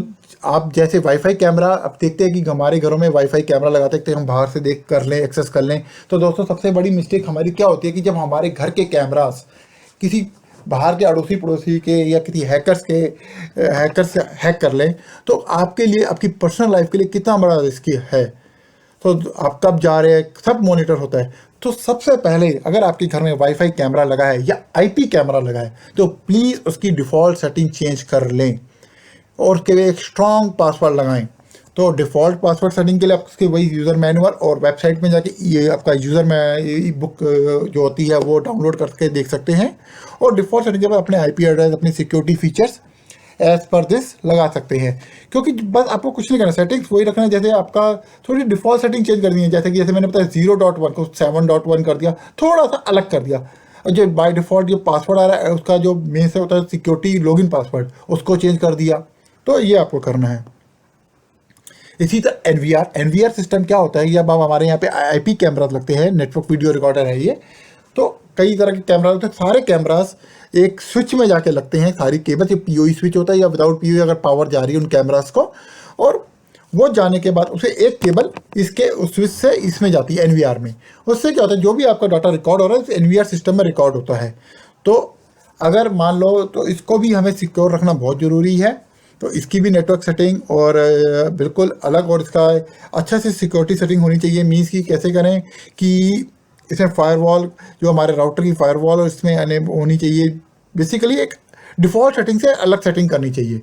आप जैसे वाईफाई कैमरा, अब देखते हैं कि हमारे घरों में वाईफाई कैमरा लगाते हैं, हम बाहर से देख कर लें, एक्सेस कर लें। तो दोस्तों सबसे बड़ी मिस्टेक हमारी क्या होती है कि जब हमारे घर के कैमरास किसी बाहर के अड़ोसी पड़ोसी के या किसी हैकर्स से हैक कर लें, तो आपके लिए, आपकी पर्सनल लाइफ के लिए कितना बड़ा रिस्क है। तो आप कब जा रहे हैं, सब मॉनिटर होता है। तो सबसे पहले अगर आपके घर में वाईफाई कैमरा लगा है या आईपी कैमरा लगा है तो प्लीज़ उसकी डिफ़ॉल्ट सेटिंग चेंज कर लें और उसके लिए एक स्ट्रॉन्ग पासवर्ड लगाएं। तो डिफ़ॉल्ट पासवर्ड सेटिंग के लिए आप उसके वही यूज़र मैनुअल और वेबसाइट में जाके ये आपका यूज़र में बुक जो होती है वो डाउनलोड करके देख सकते हैं। और डिफ़ॉल्ट सेटिंग के बाद अपने आईपी एड्रेस, अपनी security features as per this लगा सकते हैं। क्योंकि बस आपको कुछ नहीं करना, सेटिंग्स वही रखना है। जैसे आपका थोड़ी डिफ़ॉल्ट सेटिंग चेंज कर दी है, जैसे मैंने बताया 0.1 को 7.1 कर दिया, थोड़ा सा अलग कर दिया। और जो बाय डिफ़ॉल्ट जो पासवर्ड आ रहा है उसका जो मेन से होता है सिक्योरिटी लॉगिन पासवर्ड, उसको चेंज कर दिया। तो ये आपको करना है। इसी तरह एनवीआर सिस्टम क्या होता है, ये अब हमारे यहाँ पे आईपी कैमरास लगते हैं, नेटवर्क वीडियो रिकॉर्डर है ये। तो कई तरह के कैमरा होते हैं, सारे कैमरास एक स्विच में जाके लगते हैं, सारी केबल, ये पीओई स्विच होता है या विदाउट पीओई अगर पावर जा रही है उन कैमरास को, और वो जाने के बाद उसे एक केबल इसके उस स्विच से इसमें जाती है एनवीआर में। उससे क्या होता है, जो भी आपका डाटा रिकॉर्ड हो रहा है एनवीआर सिस्टम में रिकॉर्ड होता है। तो अगर मान लो, तो इसको भी हमें सिक्योर रखना बहुत ज़रूरी है। तो इसकी भी नेटवर्क सेटिंग और बिल्कुल अलग, और इसका अच्छा से सिक्योरिटी सेटिंग होनी चाहिए। मीन्स की कैसे करें कि इसमें फायरवॉल, जो हमारे राउटर की फायरवॉल और इसमें होनी चाहिए। बेसिकली एक डिफ़ॉल्ट सेटिंग से अलग सेटिंग करनी चाहिए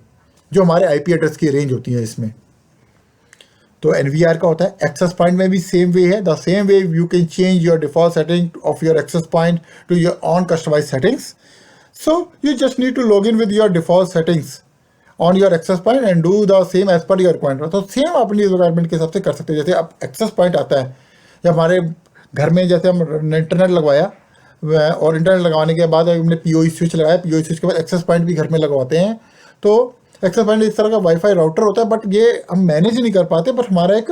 जो हमारे आईपी एड्रेस की रेंज होती है इसमें। तो एनवीआर का होता है। एक्सेस पॉइंट में भी सेम वे है, the same way you can change your default setting of your access point to your own customise settings. So you just need to log in with your default settings on your access point and do the same as per your requirement. तो same अपनी requirement के हिसाब से कर सकते हैं। जैसे अब एक्सेस पॉइंट आता है जब हमारे घर में, जैसे हम इंटरनेट लगवाया और इंटरनेट लगवाने के बाद हमने पीओई स्विच लगाया, पीओई स्विच के बाद एक्सेस पॉइंट भी घर में लगवाते हैं। तो एक्सेस पॉइंट इस तरह का वाईफाई राउटर होता है, बट ये हम मैनेज नहीं कर पाते, बट हमारा एक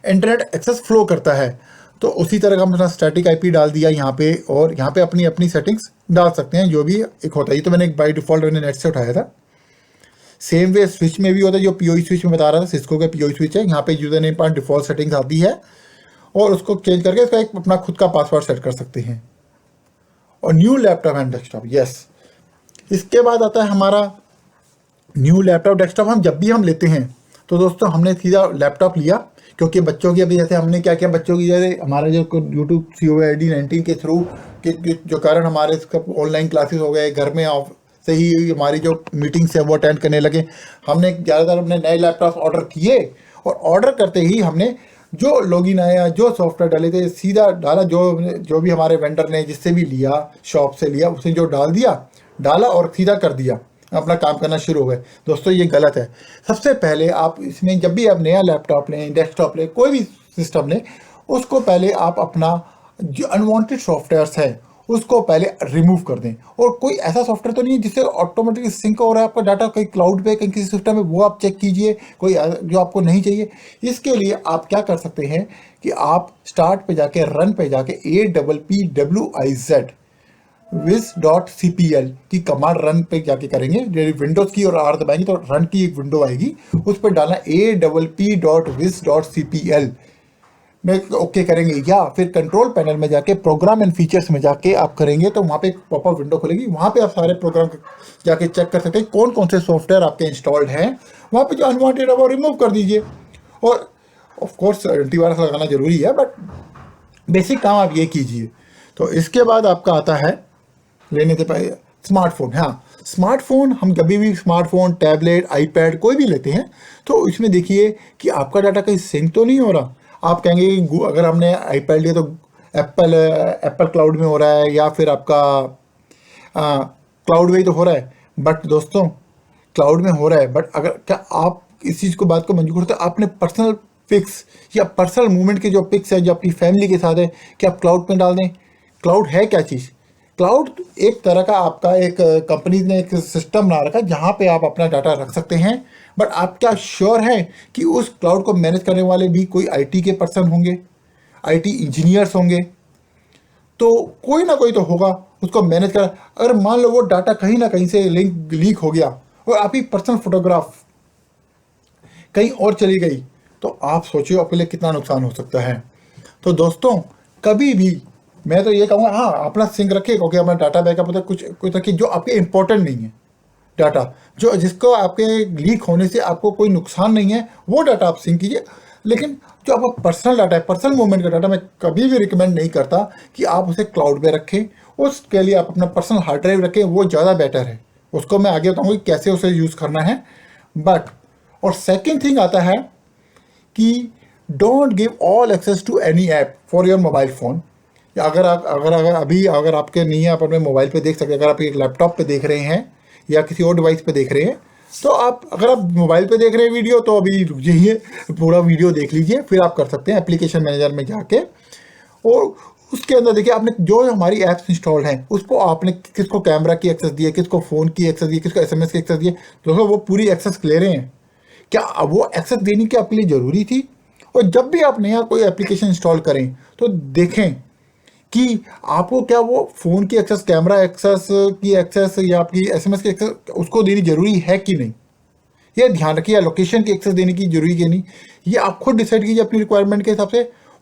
इंटरनेट एक्सेस फ्लो करता है। तो उसी तरह का हम अपना स्टैटिक आईपी डाल दिया यहाँ पे, और यहाँ पे अपनी अपनी सेटिंग्स डाल सकते हैं जो भी एक होता है। ये तो मैंने एक बाई डिफॉल्ट मैंने नेट से उठाया था। सेम वे स्विच में भी होता है, जो पीओई स्विच में बता रहा था, सिस्को का पीओई स्विच है। यहाँ पे यूजर नेम पर डिफॉल्ट सेटिंग्स आती है और उसको चेंज करके इसका एक अपना खुद का पासवर्ड सेट कर सकते हैं। और new laptop and desktop, yes, इसके बाद आता है हमारा न्यू लैपटॉप डेस्कटॉप। हम जब भी हम लेते हैं तो दोस्तों हमने सीधा लैपटॉप लिया, क्योंकि बच्चों की अभी जैसे हमने क्या किया, बच्चों की जैसे हमारे जो यूट्यूब COVID-19 के थ्रू के जो कारण हमारे ऑनलाइन क्लासेस हो गए, घर में से ही हमारी जो मीटिंग्स है वो अटेंड करने लगे। हमने ज़्यादातर अपने नए लैपटॉप ऑर्डर किए और ऑर्डर करते ही हमने जो लॉगिन आया, जो सॉफ्टवेयर डाले थे, सीधा डाला, जो भी हमारे वेंडर ने जिससे भी लिया, शॉप से लिया, उसने जो डाला और सीधा कर दिया, अपना काम करना शुरू हो गए। दोस्तों ये गलत है। सबसे पहले आप इसमें जब भी आप नया लैपटॉप लें, डेस्कटॉप लें, कोई भी सिस्टम लें, उसको पहले आप अपना जो अनवांटेड सॉफ्टवेयर्स है उसको पहले रिमूव कर दें। और कोई ऐसा सॉफ्टवेयर तो नहीं है जिससे ऑटोमेटिकली सिंक हो रहा है आपका डाटा कहीं क्लाउड पे, कहीं किसी सिस्टम में, वो आप चेक कीजिए, कोई जो आपको नहीं चाहिए। इसके लिए आप क्या कर सकते हैं कि आप स्टार्ट पे जाके, रन पे जाके APPWIZ wiz.cpl की कमांड रन पे जाके करेंगे। विंडोज की और आर दबाएंगे तो रन की एक विंडो आएगी, उस पर डालना APP.wiz.cpl में ओके करेंगे, या फिर कंट्रोल पैनल में जाके प्रोग्राम एंड फीचर्स में जाके आप करेंगे तो वहाँ पे एक पॉपअप विंडो खुलेगी। वहाँ पे आप सारे प्रोग्राम जाके चेक कर सकते हैं कौन कौन से सॉफ्टवेयर आपके इंस्टॉल्ड हैं। वहाँ पे जो अनवांटेड है वो रिमूव कर दीजिए। और ऑफ कोर्स एंटीवायरस लगाना जरूरी है, बट बेसिक काम आप ये कीजिए। तो इसके बाद आपका आता है लेने से पहले स्मार्टफोन। हाँ, स्मार्टफोन हम कभी भी स्मार्टफोन, टैबलेट, आईपैड कोई भी लेते हैं तो इसमें देखिए कि आपका डाटा कहीं सिंक तो नहीं हो रहा। आप कहेंगे कि अगर हमने आईपैड लिया तो एप्पल क्लाउड में हो रहा है, या फिर आपका क्लाउड में ही तो हो रहा है। बट दोस्तों क्लाउड में हो रहा है, बट अगर क्या आप इस चीज़ को बात को मंजूर करते हैं, आपने पर्सनल पिक्स या पर्सनल मूवमेंट के जो पिक्स है जो अपनी फैमिली के साथ है, कि आप क्लाउड में डाल दें। क्लाउड है क्या चीज़? क्लाउड एक तरह का आपका एक कंपनी ने एक सिस्टम बना रखा है जहाँ पे आप अपना डाटा रख सकते हैं। बट आप क्या श्योर हैं कि उस क्लाउड को मैनेज करने वाले भी कोई आईटी के पर्सन होंगे, आईटी इंजीनियर्स होंगे? तो कोई ना कोई तो होगा उसको मैनेज कर। अगर मान लो वो डाटा कहीं ना कहीं से लीक हो गया और आपकी पर्सनल फोटोग्राफ कहीं और चली गई, तो आप सोचिए आपके लिए कितना नुकसान हो सकता है। तो दोस्तों कभी भी मैं तो ये कहूँगा, हाँ अपना सिंक रखिए, क्योंकि अपना डाटा बैकअप होता है, कुछ रखिए जो आपके इंपॉर्टेंट नहीं है डाटा, जो जिसको आपके लीक होने से आपको कोई नुकसान नहीं है, वो डाटा आप सिंक कीजिए। लेकिन जो आपका पर्सनल डाटा है, पर्सनल मूवमेंट का डाटा, मैं कभी भी रिकमेंड नहीं करता कि आप उसे क्लाउड पे रखें। उसके लिए आप अपना पर्सनल हार्ड ड्राइव रखें, वो ज़्यादा बेटर है। उसको मैं आगे बताऊँगा कि कैसे उसे यूज़ करना है। बट और सेकेंड थिंग आता है कि don't give all access to any app for your mobile phone. या अगर आपके नहीं है, आप अपने मोबाइल पे देख सकते हैं। अगर आप एक लैपटॉप पे देख रहे हैं या किसी और डिवाइस पे देख रहे हैं, तो अगर आप मोबाइल पे देख रहे हैं वीडियो, तो अभी रुक जाइए, पूरा वीडियो देख लीजिए, फिर आप कर सकते हैं एप्लीकेशन मैनेजर में जाके। और उसके अंदर देखिए आपने जो हमारी ऐप्स इंस्टॉल्ड हैं उसको आपने किसको कैमरा की एक्सेस दी है, किसको फ़ोन की एक्सेस दी है, किसको SMS की एक्सेस दी है। दोस्तों वो पूरी एक्सेस ले रहे हैं, क्या वो एक्सेस देनी क्या आपके लिए ज़रूरी थी? और जब भी आप नया कोई एप्लीकेशन इंस्टॉल करें तो देखें कि आपको क्या वो फ़ोन की एक्सेस, कैमरा एक्सेस की एक्सेस या आपकी SMS की एक्सेस उसको देनी जरूरी है कि नहीं, ये ध्यान रखिए। लोकेशन की एक्सेस देने की जरूरी है नहीं, ये आप खुद डिसाइड कीजिए अपनी रिक्वायरमेंट के हिसाब से।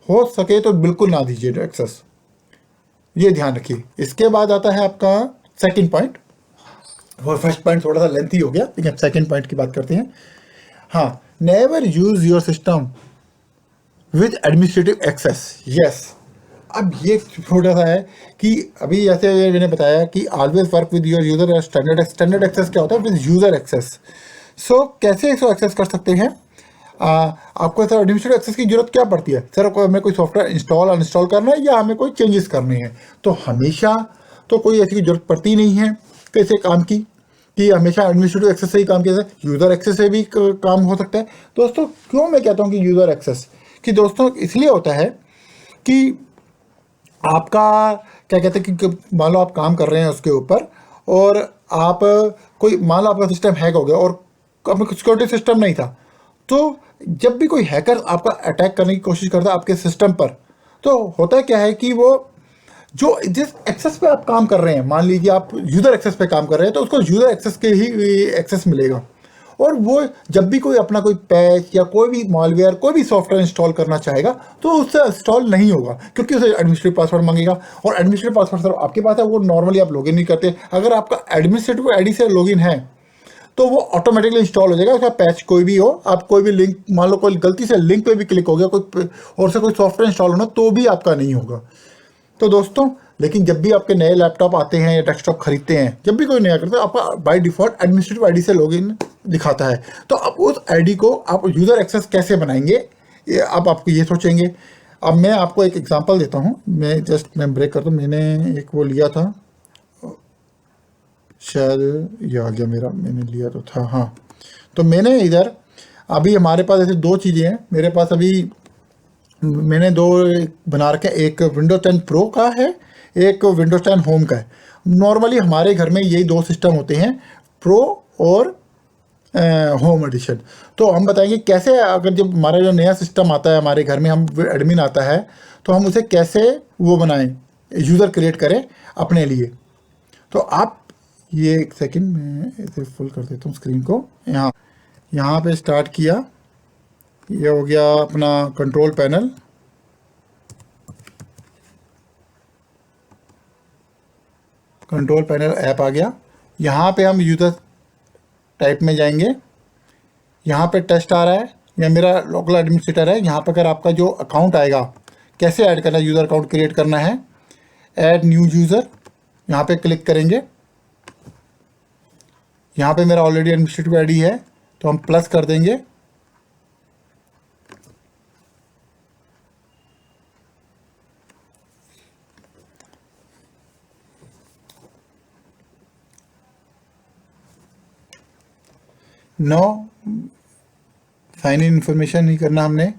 हो सके तो बिल्कुल ना दीजिए एक्सेस, ये ध्यान रखिए। इसके बाद आता है आपका सेकंड पॉइंट, और फर्स्ट पॉइंट थोड़ा सा लेंथी हो गया, लेकिन सेकंड पॉइंट की बात करते हैं। हाँ, never use your system with administrative access. Yes, अब ये छोटा सा है कि अभी जैसे मैंने बताया कि always work with your user standard access क्या होता है विद यूजर एक्सेस। सो कैसे इसको एक्सेस कर सकते हैं? आपको सर एडमिनिस्ट्रेटिव एक्सेस की जरूरत क्या पड़ती है? सर हमें कोई सॉफ्टवेयर इंस्टॉल अनइंस्टॉल करना है या हमें कोई चेंजेस करने हैं, तो हमेशा तो कोई ऐसी जरूरत पड़ती नहीं है कैसे काम की कि हमेशा एडमिनिस्ट्रेटिव एक्सेस से ही काम किया जाए, यूज़र एक्सेस से भी काम हो सकता है। दोस्तों क्यों मैं कहता हूँ कि यूज़र एक्सेस, कि दोस्तों इसलिए होता है कि आपका क्या कहते हैं कि मान लो आप काम कर रहे हैं उसके ऊपर, और आप कोई मान लो आपका सिस्टम हैक हो गया और आपका सिक्योरिटी सिस्टम नहीं था, तो जब भी कोई हैकर आपका अटैक करने की कोशिश करता है आपके सिस्टम पर, तो होता क्या है कि वो जो जिस एक्सेस पे आप काम कर रहे हैं, मान लीजिए आप यूज़र एक्सेस पे काम कर रहे हैं, तो उसको यूज़र एक्सेस के ही एक्सेस मिलेगा। और वो जब भी कोई अपना कोई पैच या कोई भी मॉलवेयर कोई भी सॉफ्टवेयर इंस्टॉल करना चाहेगा तो उससे इंस्टॉल नहीं होगा, क्योंकि उसे एडमिनिस्ट्रेटिव पासवर्ड मांगेगा। और एडमिनिस्ट्रेटिव पासवर्ड सर आपके पास है, वो नॉर्मली आप लॉगिन नहीं करते। अगर आपका एडमिनिस्ट्रेटिव आईडी से लॉगिन है तो वो ऑटोमेटिकली इंस्टॉल हो जाएगा। उसका पैच कोई भी हो, आप कोई भी लिंक मान लो कोई गलती से लिंक पे भी क्लिक हो गया कोई और से कोई सॉफ्टवेयर इंस्टॉल होना, तो भी आपका नहीं होगा। तो दोस्तों लेकिन जब भी आपके नए लैपटॉप आते हैं या डेस्कटॉप खरीदते हैं, जब भी कोई नया करता है, आपका बाय डिफॉल्ट एडमिनिस्ट्रेटिव आईडी से लॉगिन दिखाता है। तो अब उस आईडी को आप यूज़र एक्सेस कैसे बनाएंगे, ये अब आपको ये सोचेंगे। अब मैं आपको एक एग्जांपल देता हूँ, मैं ब्रेक करता हूँ। मैंने एक वो लिया था, शायद ये आ गया मेरा, मैंने लिया तो था, हाँ। तो मैंने इधर अभी हमारे पास ऐसे दो चीज़ें हैं मेरे पास अभी। मैंने दो बना रखे हैं, एक विंडोज 10 प्रो का है, एक विंडोज 10 होम का है। नॉर्मली हमारे घर में यही दो सिस्टम होते हैं, प्रो और होम एडिशन। तो हम बताएंगे कैसे, अगर जब हमारा जो नया सिस्टम आता है हमारे घर में, हम एडमिन आता है, तो हम उसे कैसे वो बनाएं, यूज़र क्रिएट करें अपने लिए। तो आप ये एक सेकंड मैं इसे फुल कर देता हूँ स्क्रीन को। यहाँ यहाँ पे स्टार्ट किया, ये हो गया अपना control panel. Control panel app आ गया। यहाँ पे हम यूज़र टाइप में जाएंगे, यहाँ पे टेस्ट आ रहा है, या मेरा लोकल एडमिनिस्ट्रेटर है। यहाँ पे अगर आपका जो अकाउंट आएगा, कैसे ऐड करना है, यूज़र अकाउंट क्रिएट करना है, ऐड न्यू यूज़र, यहाँ पे क्लिक करेंगे। यहाँ पे मेरा ऑलरेडी एडमिनिस्ट्रेटिव आईडी है, तो हम प्लस कर देंगे। नो साइन इन इन्फॉर्मेशन नहीं करना हमने।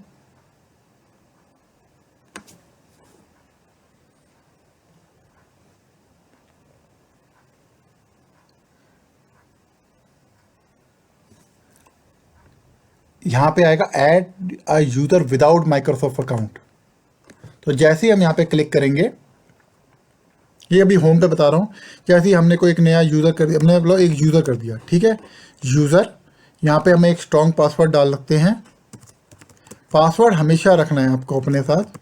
यहाँ पे आएगा ऐड अ यूज़र विदाउट माइक्रोसॉफ्ट अकाउंट। तो जैसे ही हम यहाँ पे क्लिक करेंगे, ये अभी होम पे बता रहा हूँ, जैसे ही हमने कोई एक नया यूज़र कर दिया, हमने मतलब एक यूज़र कर दिया, ठीक है, यूज़र। यहाँ पे हमें एक स्ट्रॉन्ग पासवर्ड डाल सकते हैं। पासवर्ड हमेशा रखना है आपको अपने साथ।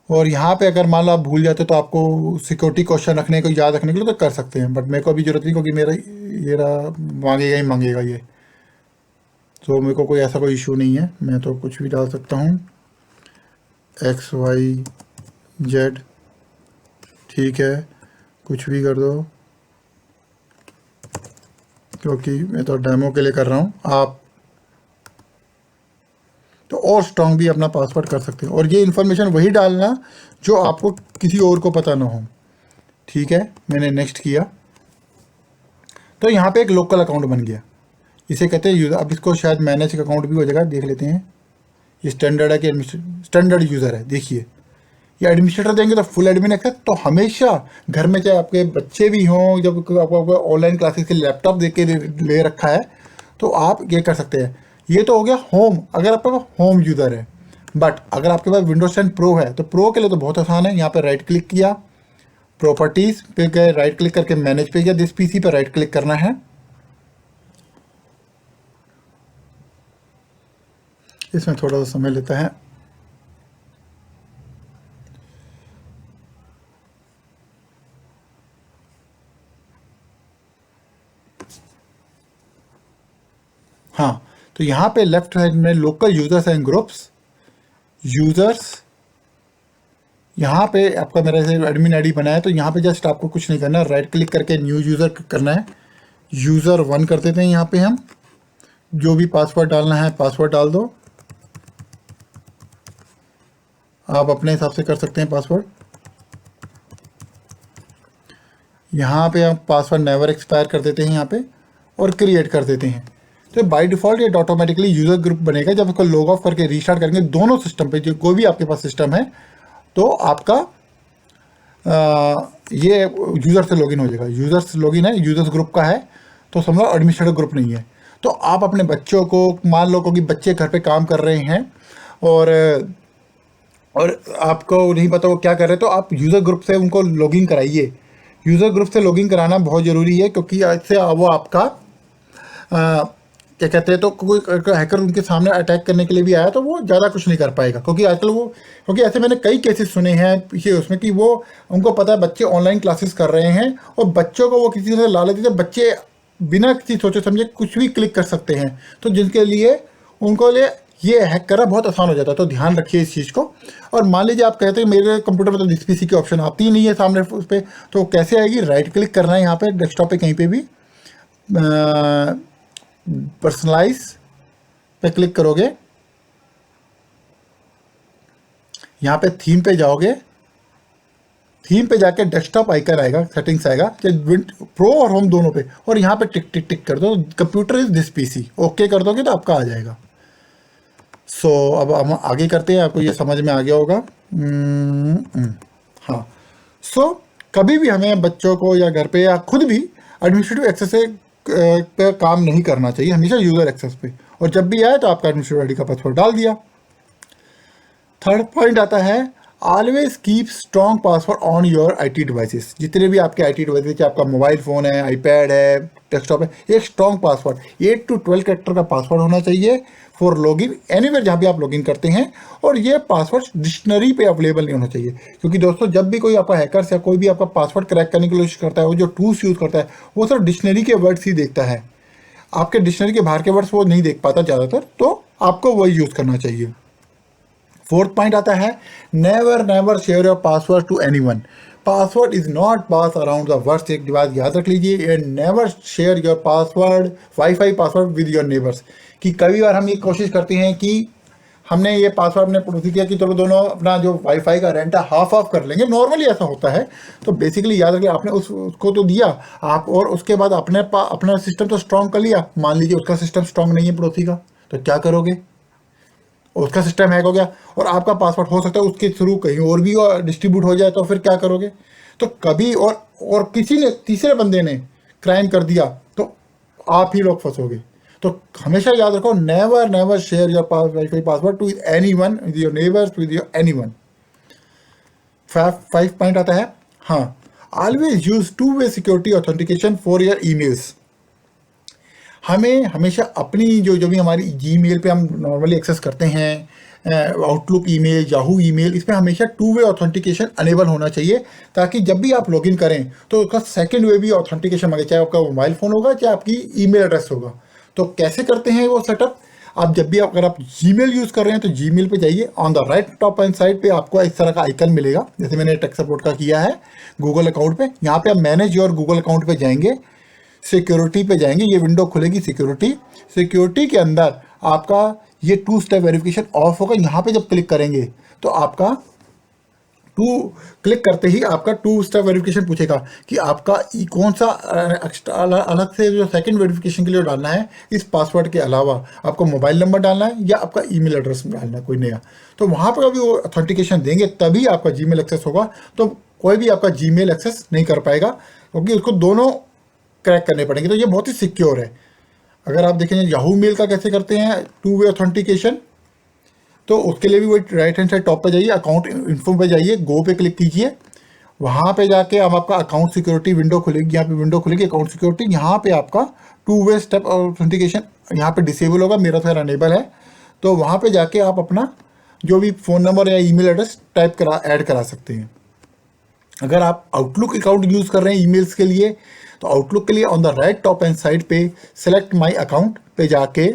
और यहाँ पे अगर मान लो आप भूल जाते हो तो आपको सिक्योरिटी क्वेश्चन रखने को, याद रखने के लिए तो कर सकते हैं, बट मेरे को अभी जरूरत नहीं, क्योंकि मेरा ये रहा, मांगेगा ही मांगेगा ये। तो मेरे को कोई ऐसा कोई इशू नहीं है, मैं तो कुछ भी डाल सकता हूँ, XYZ, ठीक है, कुछ भी कर दो, क्योंकि मैं तो डेमो के लिए कर रहा हूँ। आप तो और स्ट्रांग भी अपना पासवर्ड कर सकते हैं, और ये इन्फॉर्मेशन वही डालना जो आपको किसी और को पता ना हो, ठीक है। मैंने नेक्स्ट किया, तो यहाँ पे एक लोकल अकाउंट बन गया, इसे कहते हैं यूज़र। अब इसको शायद मैनेज का अकाउंट भी हो जाएगा, देख लेते हैं। ये स्टैंडर्ड है कि स्टैंडर्ड यूज़र है, देखिए ये एडमिनिस्ट्रेटर देंगे तो फुल एडमिन एक्सेस। तो हमेशा घर में चाहे आपके बच्चे भी हों, जब आपको ऑनलाइन क्लासेस के लैपटॉप दे के ले रखा है, तो आप ये कर सकते हैं। ये तो हो गया होम, अगर आपके पास होम यूज़र है। बट अगर आपके पास विंडोज 10 प्रो है, तो प्रो के लिए तो बहुत आसान है। यहाँ पे राइट क्लिक किया, प्रॉपर्टीज़ पे गए, राइट क्लिक करके मैनेज पे गया, दिस पीसी पे राइट क्लिक करना है। इसमें थोड़ा सा समय लेता है। हाँ, तो यहाँ पे लेफ्ट साइड में local users and groups, users, यहाँ पे आपका मेरा से एडमिन आईडी बना है, तो यहाँ पे जस्ट आपको कुछ नहीं करना, राइट क्लिक करके न्यू यूज़र करना है, यूज़र 1 कर देते हैं। यहाँ पे हम जो भी पासवर्ड डालना है पासवर्ड डाल दो, आप अपने हिसाब से कर सकते हैं पासवर्ड। यहाँ पे हम पासवर्ड नेवर एक्सपायर कर देते हैं यहाँ पे और क्रिएट कर देते हैं। तो बाय डिफ़ॉल्ट ये ऑटोमेटिकली यूज़र ग्रुप बनेगा। जब इसको लॉग ऑफ करके रीस्टार्ट करेंगे दोनों सिस्टम पे, जो कोई भी आपके पास सिस्टम है, तो आपका ये यूज़र से लॉगिन हो जाएगा। यूज़र्स लॉगिन है, यूज़र्स ग्रुप का है, तो समझो एडमिनिस्ट्रेटर ग्रुप नहीं है। तो आप अपने बच्चों को, मान लो कि बच्चे घर पे काम कर रहे हैं और आपको नहीं पता वो क्या कर रहे हैं, तो आप यूज़र ग्रुप से उनको लॉगिन कराइए। यूज़र ग्रुप से लॉगिन कराना बहुत ज़रूरी है, क्योंकि इससे वो आपका क्या कहते हैं, तो कोई हैकर उनके सामने अटैक करने के लिए भी आया तो वो ज़्यादा कुछ नहीं कर पाएगा। क्योंकि ऐसे मैंने कई केसेस सुने हैं पीछे उसमें कि वो उनको पता है बच्चे ऑनलाइन क्लासेस कर रहे हैं और बच्चों को वो किसी से लालच देते, बच्चे बिना किसी सोचे समझे कुछ भी क्लिक कर सकते हैं, तो जिनके लिए उनको लिए ये हैक करना बहुत आसान हो जाता है। तो ध्यान रखिए इस चीज़ को। और मान लीजिए आप कहते हैं मेरे कंप्यूटर में तो दिस पीसी की ऑप्शन आती ही नहीं है सामने उस पर, तो कैसे आएगी? राइट क्लिक करना है यहाँ पे डेस्कटॉप पे कहीं पे भी, पर्सनलाइज पे क्लिक करोगे, यहाँ पे थीम पे जाओगे, थीम पे जाके डेस्कटॉप आइकन आएगा, सेटिंग्स आएगा, प्रो और होम दोनों पे, और यहाँ पे टिक टिक टिक कर दो, computer is this PC, okay कर दोगे तो आपका आ जाएगा। सो अब हम आगे करते हैं, आपको ये समझ में आ गया होगा। हाँ, सो कभी भी हमें बच्चों को या घर पे या खुद भी एडमिनिस्ट्रेटिव एक्सेस पे काम नहीं करना चाहिए, हमेशा यूज़र एक्सेस पे, और जब भी आए तो आपका एडमिनिस्ट्रेटिव आईडी का पासवर्ड डाल दिया। थर्ड पॉइंट आता है, always keep strong password on your IT devices. जितने भी आपके आईटी डिवाइसेस, चाहे आपका मोबाइल फ़ोन है, आईपैड है, डेस्कटॉप है, एक स्ट्रॉन्ग पासवर्ड 8 to 12 कैरेक्टर का पासवर्ड होना चाहिए फॉर लॉगिन एनीवेयर, जहाँ भी आप लॉगिन करते हैं। और ये पासवर्ड डिक्शनरी पे अवेलेबल नहीं होना चाहिए, क्योंकि दोस्तों जब भी कोई आपका हैकर्स या कोई भी आपका पासवर्ड क्रैक करने की कोशिश करता है, वो जो टूल्स यूज़ करता है वो सिर्फ डिक्शनरी के वर्ड्स ही देखता है, आपके डिक्शनरी के बाहर के वर्ड्स वो नहीं देख पाता ज़्यादातर, तो आपको वही यूज़ करना चाहिए। फोर्थ पॉइंट आता है, never share your password to anyone. Password is not pass around the world. एक बात याद रख लीजिए, never share your password, wifi password with your neighbours. कि कई बार हम ये कोशिश करते हैं कि हमने ये पासवर्ड अपने पड़ोसी किया कि चलो दोनों अपना जो वाईफाई का रेंट है हाफ ऑफ कर लेंगे, नॉर्मली ऐसा होता है। तो बेसिकली याद रखिए, आपने उसको तो दिया आप, और उसके बाद अपना सिस्टम तो स्ट्रॉन्ग कर लिया, मान लीजिए उसका सिस्टम स्ट्रॉन्ग नहीं है पड़ोसी का, तो क्या करोगे? उसका सिस्टम हैक हो गया और आपका पासवर्ड हो सकता है उसके थ्रू कहीं और भी डिस्ट्रीब्यूट हो जाए, तो फिर क्या करोगे? तो कभी और किसी ने, तीसरे बंदे ने क्राइम कर दिया तो आप ही लोग फंसोगे। तो हमेशा याद रखो, never share your wifi password to anyone, with your neighbours, with your anyone. 5 point आता है, हाँ, always use two way security authentication for your emails. हमें हमेशा अपनी जो भी हमारी जीमेल पे हम नॉर्मली एक्सेस करते हैं, आउटलुक ईमेल, याहू ईमेल, इसमें हमेशा 2-वे ऑथेंटिकेशन अनेबल होना चाहिए, ताकि जब भी आप लॉगिन करें तो उसका सेकंड वे भी ऑथेंटिकेशन मांगे, चाहे आपका मोबाइल फ़ोन होगा चाहे आपकी ईमेल एड्रेस होगा। तो कैसे करते हैं वो सेटअप? आप जब भी अगर आप जीमेल यूज़ कर रहे हैं तो जीमेल पे जाइए, on the right top and side पे आपको इस तरह का आइकन मिलेगा, जैसे मैंने टेक सपोर्ट का किया है गूगल अकाउंट पे। यहाँ पे आप मैनेज योर गूगल अकाउंट पे जाएंगे, सिक्योरिटी पे जाएंगे, ये विंडो खुलेगी सिक्योरिटी के अंदर आपका ये 2 स्टेप वेरिफिकेशन ऑफ होगा। यहाँ पे जब क्लिक करेंगे तो आपका क्लिक करते ही आपका 2 स्टेप वेरिफिकेशन पूछेगा कि आपका कौन सा एक्स्ट्रा अलग से जो सेकंड वेरिफिकेशन के लिए डालना है, इस पासवर्ड के अलावा आपको मोबाइल नंबर डालना है या आपका ईमेल एड्रेस डालना है कोई नया। तो वहाँ पर भी वो ऑथेंटिकेशन देंगे तभी आपका जीमेल एक्सेस होगा। तो कोई भी आपका जीमेल एक्सेस नहीं कर पाएगा, क्योंकि उसको दोनों क्रैक करने पड़ेंगे। तो ये बहुत ही सिक्योर है। अगर आप देखेंगे याहू मेल का कैसे करते हैं 2-वे ऑथेंटिकेशन, तो उसके लिए भी वही राइट हैंड साइड टॉप पे जाइए, अकाउंट इन्फो पे जाइए, गो पे क्लिक कीजिए, वहाँ पे जाके अब आपका अकाउंट सिक्योरिटी विंडो खुलेगी, यहाँ पे विंडो खुलेगी अकाउंट सिक्योरिटी। यहाँ पे आपका 2-वे स्टेप ऑथेंटिकेशन यहाँ पे डिसेबल होगा, मेरा तो अनेबल है। तो वहाँ पे जाके आप अपना जो भी फ़ोन नंबर या ईमेल एड्रेस टाइप ऐड करा सकते हैं। अगर आप आउटलुक अकाउंट यूज़ कर रहे हैं ईमेल्स के लिए, तो आउटलुक के लिए on the right top and side पे सेलेक्ट माई अकाउंट पे जाके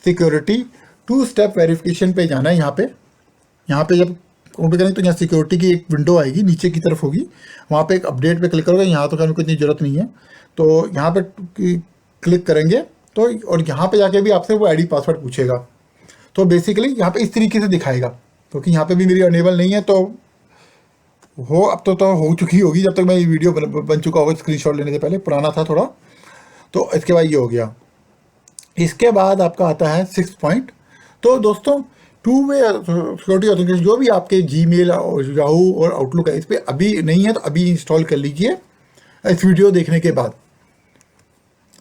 सिक्योरिटी 2 स्टेप वेरिफिकेशन पे जाना है। यहाँ पे जब ओपन करेंगे तो यहाँ सिक्योरिटी की एक विंडो आएगी, नीचे की तरफ होगी, वहाँ पे एक अपडेट पे क्लिक करोगे। यहाँ तो करने को इतनी ज़रूरत नहीं है, तो यहाँ पे क्लिक करेंगे तो, और यहाँ पे जाके भी आपसे वो आईडी पासवर्ड पूछेगा। तो बेसिकली यहाँ पे इस तरीके से दिखाएगा, क्योंकि यहाँ पे भी मेरी अनेबल नहीं है, तो अब तो हो चुकी होगी जब तक मैं ये वीडियो बन चुका होगा स्क्रीनशॉट लेने से पहले, पुराना था थोड़ा। तो इसके बाद ये हो गया। इसके बाद आपका आता है 6 पॉइंट। तो दोस्तों, 2 वे सिक्योरिटी ऑथेंटिकेशन जो भी आपके जीमेल और याहू और आउटलुक है, इस पर अभी नहीं है तो अभी इंस्टॉल कर लीजिए इस वीडियो देखने के बाद।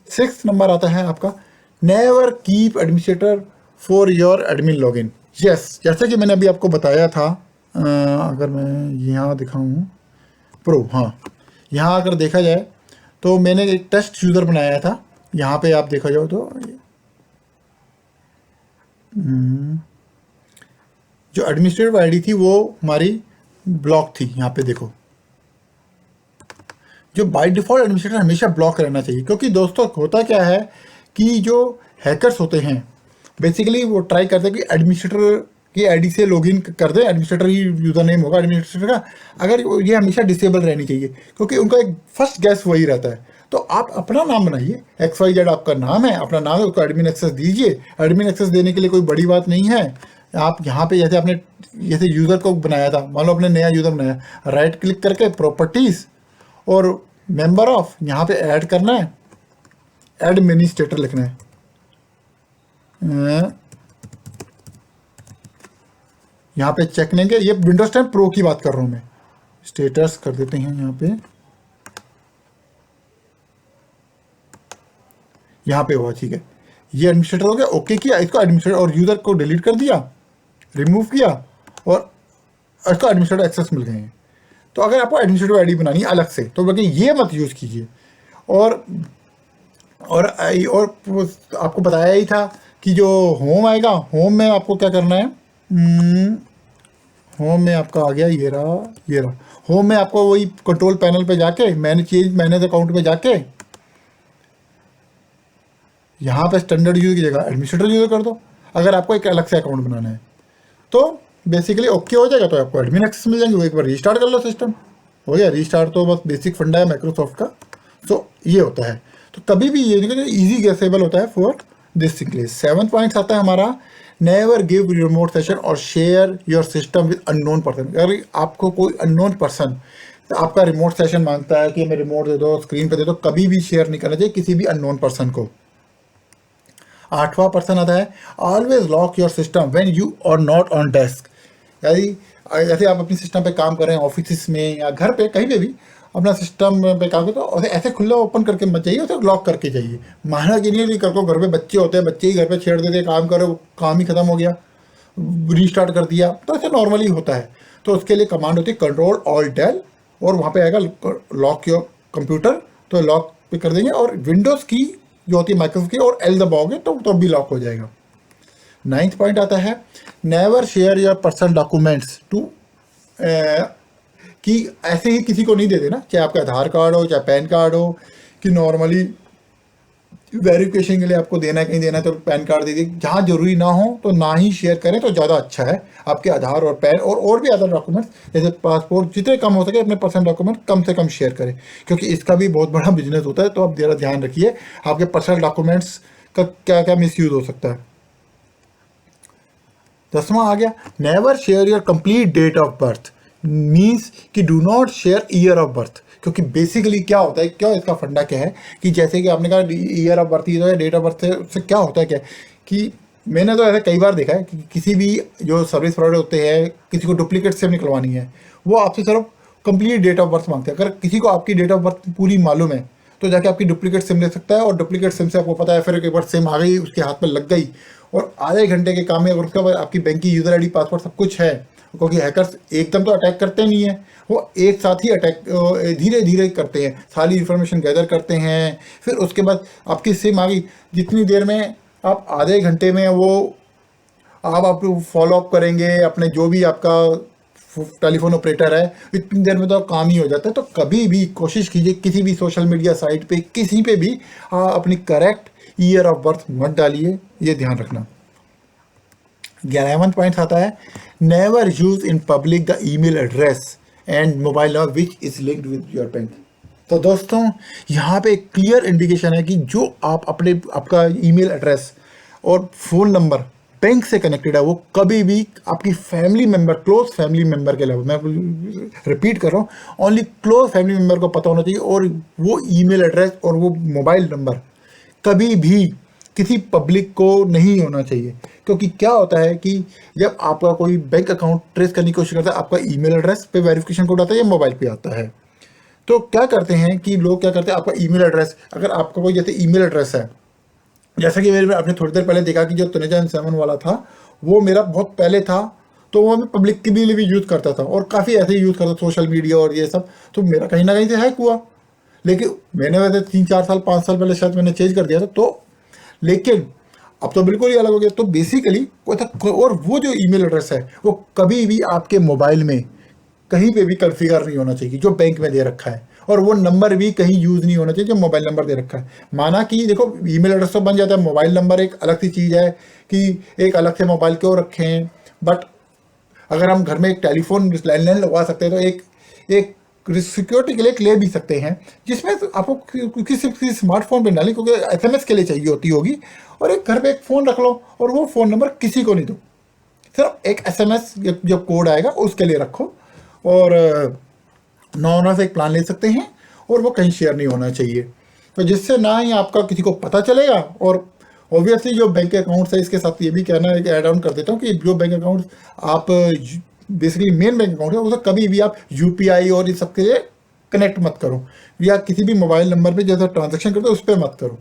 6 नंबर आता है आपका never keep administrator for your admin login. Yes, जैसे कि मैंने अभी आपको बताया था, अगर मैं यहाँ दिखाऊँ प्रो, हाँ, यहाँ अगर देखा जाए तो मैंने एक टेस्ट यूज़र बनाया था। यहाँ पे आप देखा जाओ तो जो एडमिनिस्ट्रेटिव आईडी थी वो हमारी ब्लॉक थी। यहाँ पे देखो, जो बाय डिफ़ॉल्ट एडमिनिस्ट्रेटर हमेशा ब्लॉक रहना चाहिए, क्योंकि दोस्तों होता क्या है कि जो हैकर्स होते हैं बेसिकली वो ट्राई करते हैं कि एडमिनिस्ट्रेटर की आईडी से लॉगिन कर दें। एडमिनिस्ट्रेटर ही यूज़र नेम होगा एडमिनिस्ट्रेटर का, अगर ये हमेशा डिसेबल रहनी चाहिए, क्योंकि उनका एक फर्स्ट गैस वही रहता है। तो आप अपना नाम बनाइए, XYZ आपका नाम है, अपना नाम है, उसको एडमिन एक्सेस दीजिए। एडमिन एक्सेस देने के लिए कोई बड़ी बात नहीं है। आप यहाँ पे जैसे यूज़र को बनाया था, मान लो आपने नया यूज़र बनाया, राइट क्लिक करके प्रॉपर्टीज़ और मेंबर ऑफ, यहाँ पे ऐड करना है, एडमिनिस्ट्रेटर लिखना है। यहाँ पे चेक लेंगे, ये विंडोज 10 प्रो की बात कर रहा हूँ मैं। स्टेटस कर देते हैं यहाँ पे हुआ, ठीक है, ये एडमिनिस्ट्रेटर हो गया। ओके किया इसको एडमिनिस्ट्रेटर, और यूज़र को डिलीट कर दिया, रिमूव किया, और इसको एडमिनिस्ट्रेटर एक्सेस मिल गए हैं। तो अगर आपको एडमिनिस्ट्रेटिव आईडी बनानी है अलग से, तो बल्कि ये मत यूज़ कीजिए। और आपको बताया ही था कि जो होम आएगा, होम में आपको क्या करना है, होम में आपका आ गया, ये रहा। होम में आपको वही कंट्रोल पैनल पे जाके मैनेज अकाउंट पे जाके यहाँ पे स्टैंडर्ड यूज़र की जगह एडमिनिस्ट्रेटर यूज़र कर दो, अगर आपको एक अलग से अकाउंट बनाना है। तो बेसिकली ओके हो जाएगा, तो आपको एडमिन एक्सेस मिल जाएंगे। वो एक बार रीस्टार्ट कर लो, सिस्टम हो गया रीस्टार्ट। तो बस बेसिक फंडा है माइक्रोसॉफ्ट का, तो ये होता है। तो कभी भी ये ईजी गैसेबल होता है फॉर दिस थिंग। 7 पॉइंट्स आता है हमारा, नेवर गिव रिमोट सेशन और share your system with unknown person. अगर आपको कोई अननोन पर्सन आपका रिमोट सेशन मांगता है कि हमें रिमोट दे दो, स्क्रीन पे दे दो, कभी भी शेयर नहीं करना चाहिए किसी भी अननोन पर्सन को। 8वां पर्सन आता है, always lock your system when you are not on desk. यानी जैसे आप अपनी सिस्टम पे काम कर रहे हैं, ऑफिस में या घर पे कहीं पे भी अपना सिस्टम पे काम करते हो, ऐसे खुला ओपन करके मत जाइए, उसे लॉक करके जाइए। माना कि नहीं करके, घर पे बच्चे होते हैं, बच्चे ही घर पे छेड़ देते हैं, काम करो, काम ही खत्म हो गया, रीस्टार्ट कर दिया, तो ऐसे नॉर्मली होता है। तो उसके लिए कमांड होती है कंट्रोल ऑल्ट डेल, और वहाँ पे आएगा लॉक योर कंप्यूटर, तो लॉक पे कर देंगे। और विंडोज़ की जो होती है माइक्रोसॉफ्ट की, और L दबाओगे तो भी लॉक हो जाएगा। 9th पॉइंट आता है, never share your personal documents to, कि ऐसे ही किसी को नहीं दे देना, चाहे आपका आधार कार्ड हो, चाहे पैन कार्ड हो, कि नॉर्मली वेरिफिकेशन के लिए आपको देना है, कहीं देना है तो पैन कार्ड दे दीजिए। जहाँ जरूरी ना हो तो ना ही शेयर करें तो ज़्यादा अच्छा है। आपके आधार और पैन और भी अदर डॉक्यूमेंट्स जैसे पासपोर्ट, जितने कम हो सके अपने पर्सनल डॉक्यूमेंट कम से कम शेयर करें, क्योंकि इसका भी बहुत बड़ा बिजनेस होता है। तो आप ज़रा ध्यान रखिए आपके पर्सनल डॉक्यूमेंट्स का क्या क्या मिसयूज़ हो सकता है। 10वां आ गया, never share your complete date of birth, means कि do not share year of birth. क्योंकि बेसिकली क्या होता है, क्या इसका फंडा क्या है कि जैसे कि आपने कहा ईयर ऑफ बर्थ या डेट ऑफ बर्थ से उससे क्या होता है, क्या कि मैंने तो ऐसा कई बार देखा है कि किसी भी जो सर्विस प्रोवाइडर होते हैं, किसी को डुप्लीकेट सिम निकलवानी है, वो आपसे सिर्फ कंप्लीट डेट ऑफ बर्थ मांगते हैं। अगर किसी को आपकी डेट ऑफ बर्थ पूरी मालूम है तो जाके आपकी डुप्लीकेट सिम ले सकता है, और डुप्लीकेट सिम से आपको पता है, फिर एक बार सिम आ गई, उसके हाथ में लग गई, और आधे घंटे के काम में, और उसके बाद आपकी बैंक की यूज़र आईडी, पासवर्ड सब कुछ है। क्योंकि हैकर्स एकदम तो अटैक करते नहीं है, वो एक साथ ही अटैक धीरे धीरे करते हैं, सारी इन्फॉर्मेशन गैदर करते हैं। फिर उसके बाद आपकी सिम आ गई, जितनी देर में आप आधे घंटे में वो आप फॉलो अप करेंगे अपने जो भी आपका टेलीफोन ऑपरेटर है, इतनी देर में तो काम ही हो जाता है। तो कभी भी कोशिश कीजिए किसी भी सोशल मीडिया साइट पे किसी पे भी अपनी करेक्ट ईयर ऑफ बर्थ मत डालिए, ये ध्यान रखना। 11वां पॉइंट आता है, never use in public the email address and mobile number which is linked with your bank. तो दोस्तों यहाँ पे क्लियर इंडिकेशन है कि जो आप आपका ईमेल एड्रेस और फ़ोन नंबर बैंक से कनेक्टेड है, वो कभी भी आपकी family member, close family member के लेवल, मैं रिपीट कर रहा हूँ, ओनली क्लोज फैमिली मेंबर को पता होना चाहिए। और वो ईमेल एड्रेस और वो मोबाइल नंबर कभी भी किसी पब्लिक को नहीं होना चाहिए। क्योंकि क्या होता है कि जब आपका कोई बैंक अकाउंट ट्रेस करने की कोशिश करता है, आपका ईमेल एड्रेस पे वेरिफिकेशन कोड आता है या मोबाइल पे आता है। तो क्या करते हैं कि लोग क्या करते हैं, आपका ईमेल एड्रेस, अगर आपका कोई जैसे ईमेल एड्रेस है, जैसा कि मेरे आपने थोड़ी देर पहले देखा कि जो तनेजा 7 वाला था वो मेरा बहुत पहले था, तो वो मैं पब्लिक के लिए भी यूज़ करता था और काफ़ी ऐसे ही यूज़ करता था, सोशल मीडिया और ये सब। तो मेरा कहीं ना कहीं से हैक हुआ, लेकिन मैंने वैसे 3-4 साल 5 साल पहले शायद मैंने चेंज कर दिया था। तो लेकिन अब तो बिल्कुल ही अलग हो गया। तो बेसिकली और वो जो ईमेल एड्रेस है वो कभी भी आपके मोबाइल में कहीं पे भी कॉन्फ़िगर नहीं होना चाहिए जो बैंक में दे रखा है, और वो नंबर भी कहीं यूज़ नहीं होना चाहिए जो मोबाइल नंबर दे रखा है। माना कि देखो ईमेल एड्रेस तो बन जाता है, मोबाइल नंबर एक अलग सी चीज़ है कि एक अलग से मोबाइल क्यों रखे हैं। बट अगर हम घर में एक टेलीफोन लैंडलाइन लगवा सकते हैं तो एक सिक्योरिटी के लिए ले भी सकते हैं, जिसमें आपको किसी स्मार्टफोन पे डालें, क्योंकि SMS के लिए चाहिए होगी, और एक घर पे एक फ़ोन रख लो और वो फ़ोन नंबर किसी को नहीं दो, सिर्फ एक SMS जब कोड आएगा उसके लिए रखो। और नॉर्मल से एक प्लान ले सकते हैं और वो कहीं शेयर नहीं होना चाहिए, तो जिससे ना ही आपका किसी को पता चलेगा। और ऑब्वियसली जो बैंक अकाउंट्स है, इसके साथ ये भी कहना है, ऐड ऑन कर देता हूँ कि जो बैंक अकाउंट आप बेसिकली मेन बैंक अकाउंट है उसे कभी भी आप UPI और इस सब के लिए कनेक्ट मत करो, या किसी भी मोबाइल नंबर पे जैसा ट्रांजेक्शन करते हो उस पर मत करो।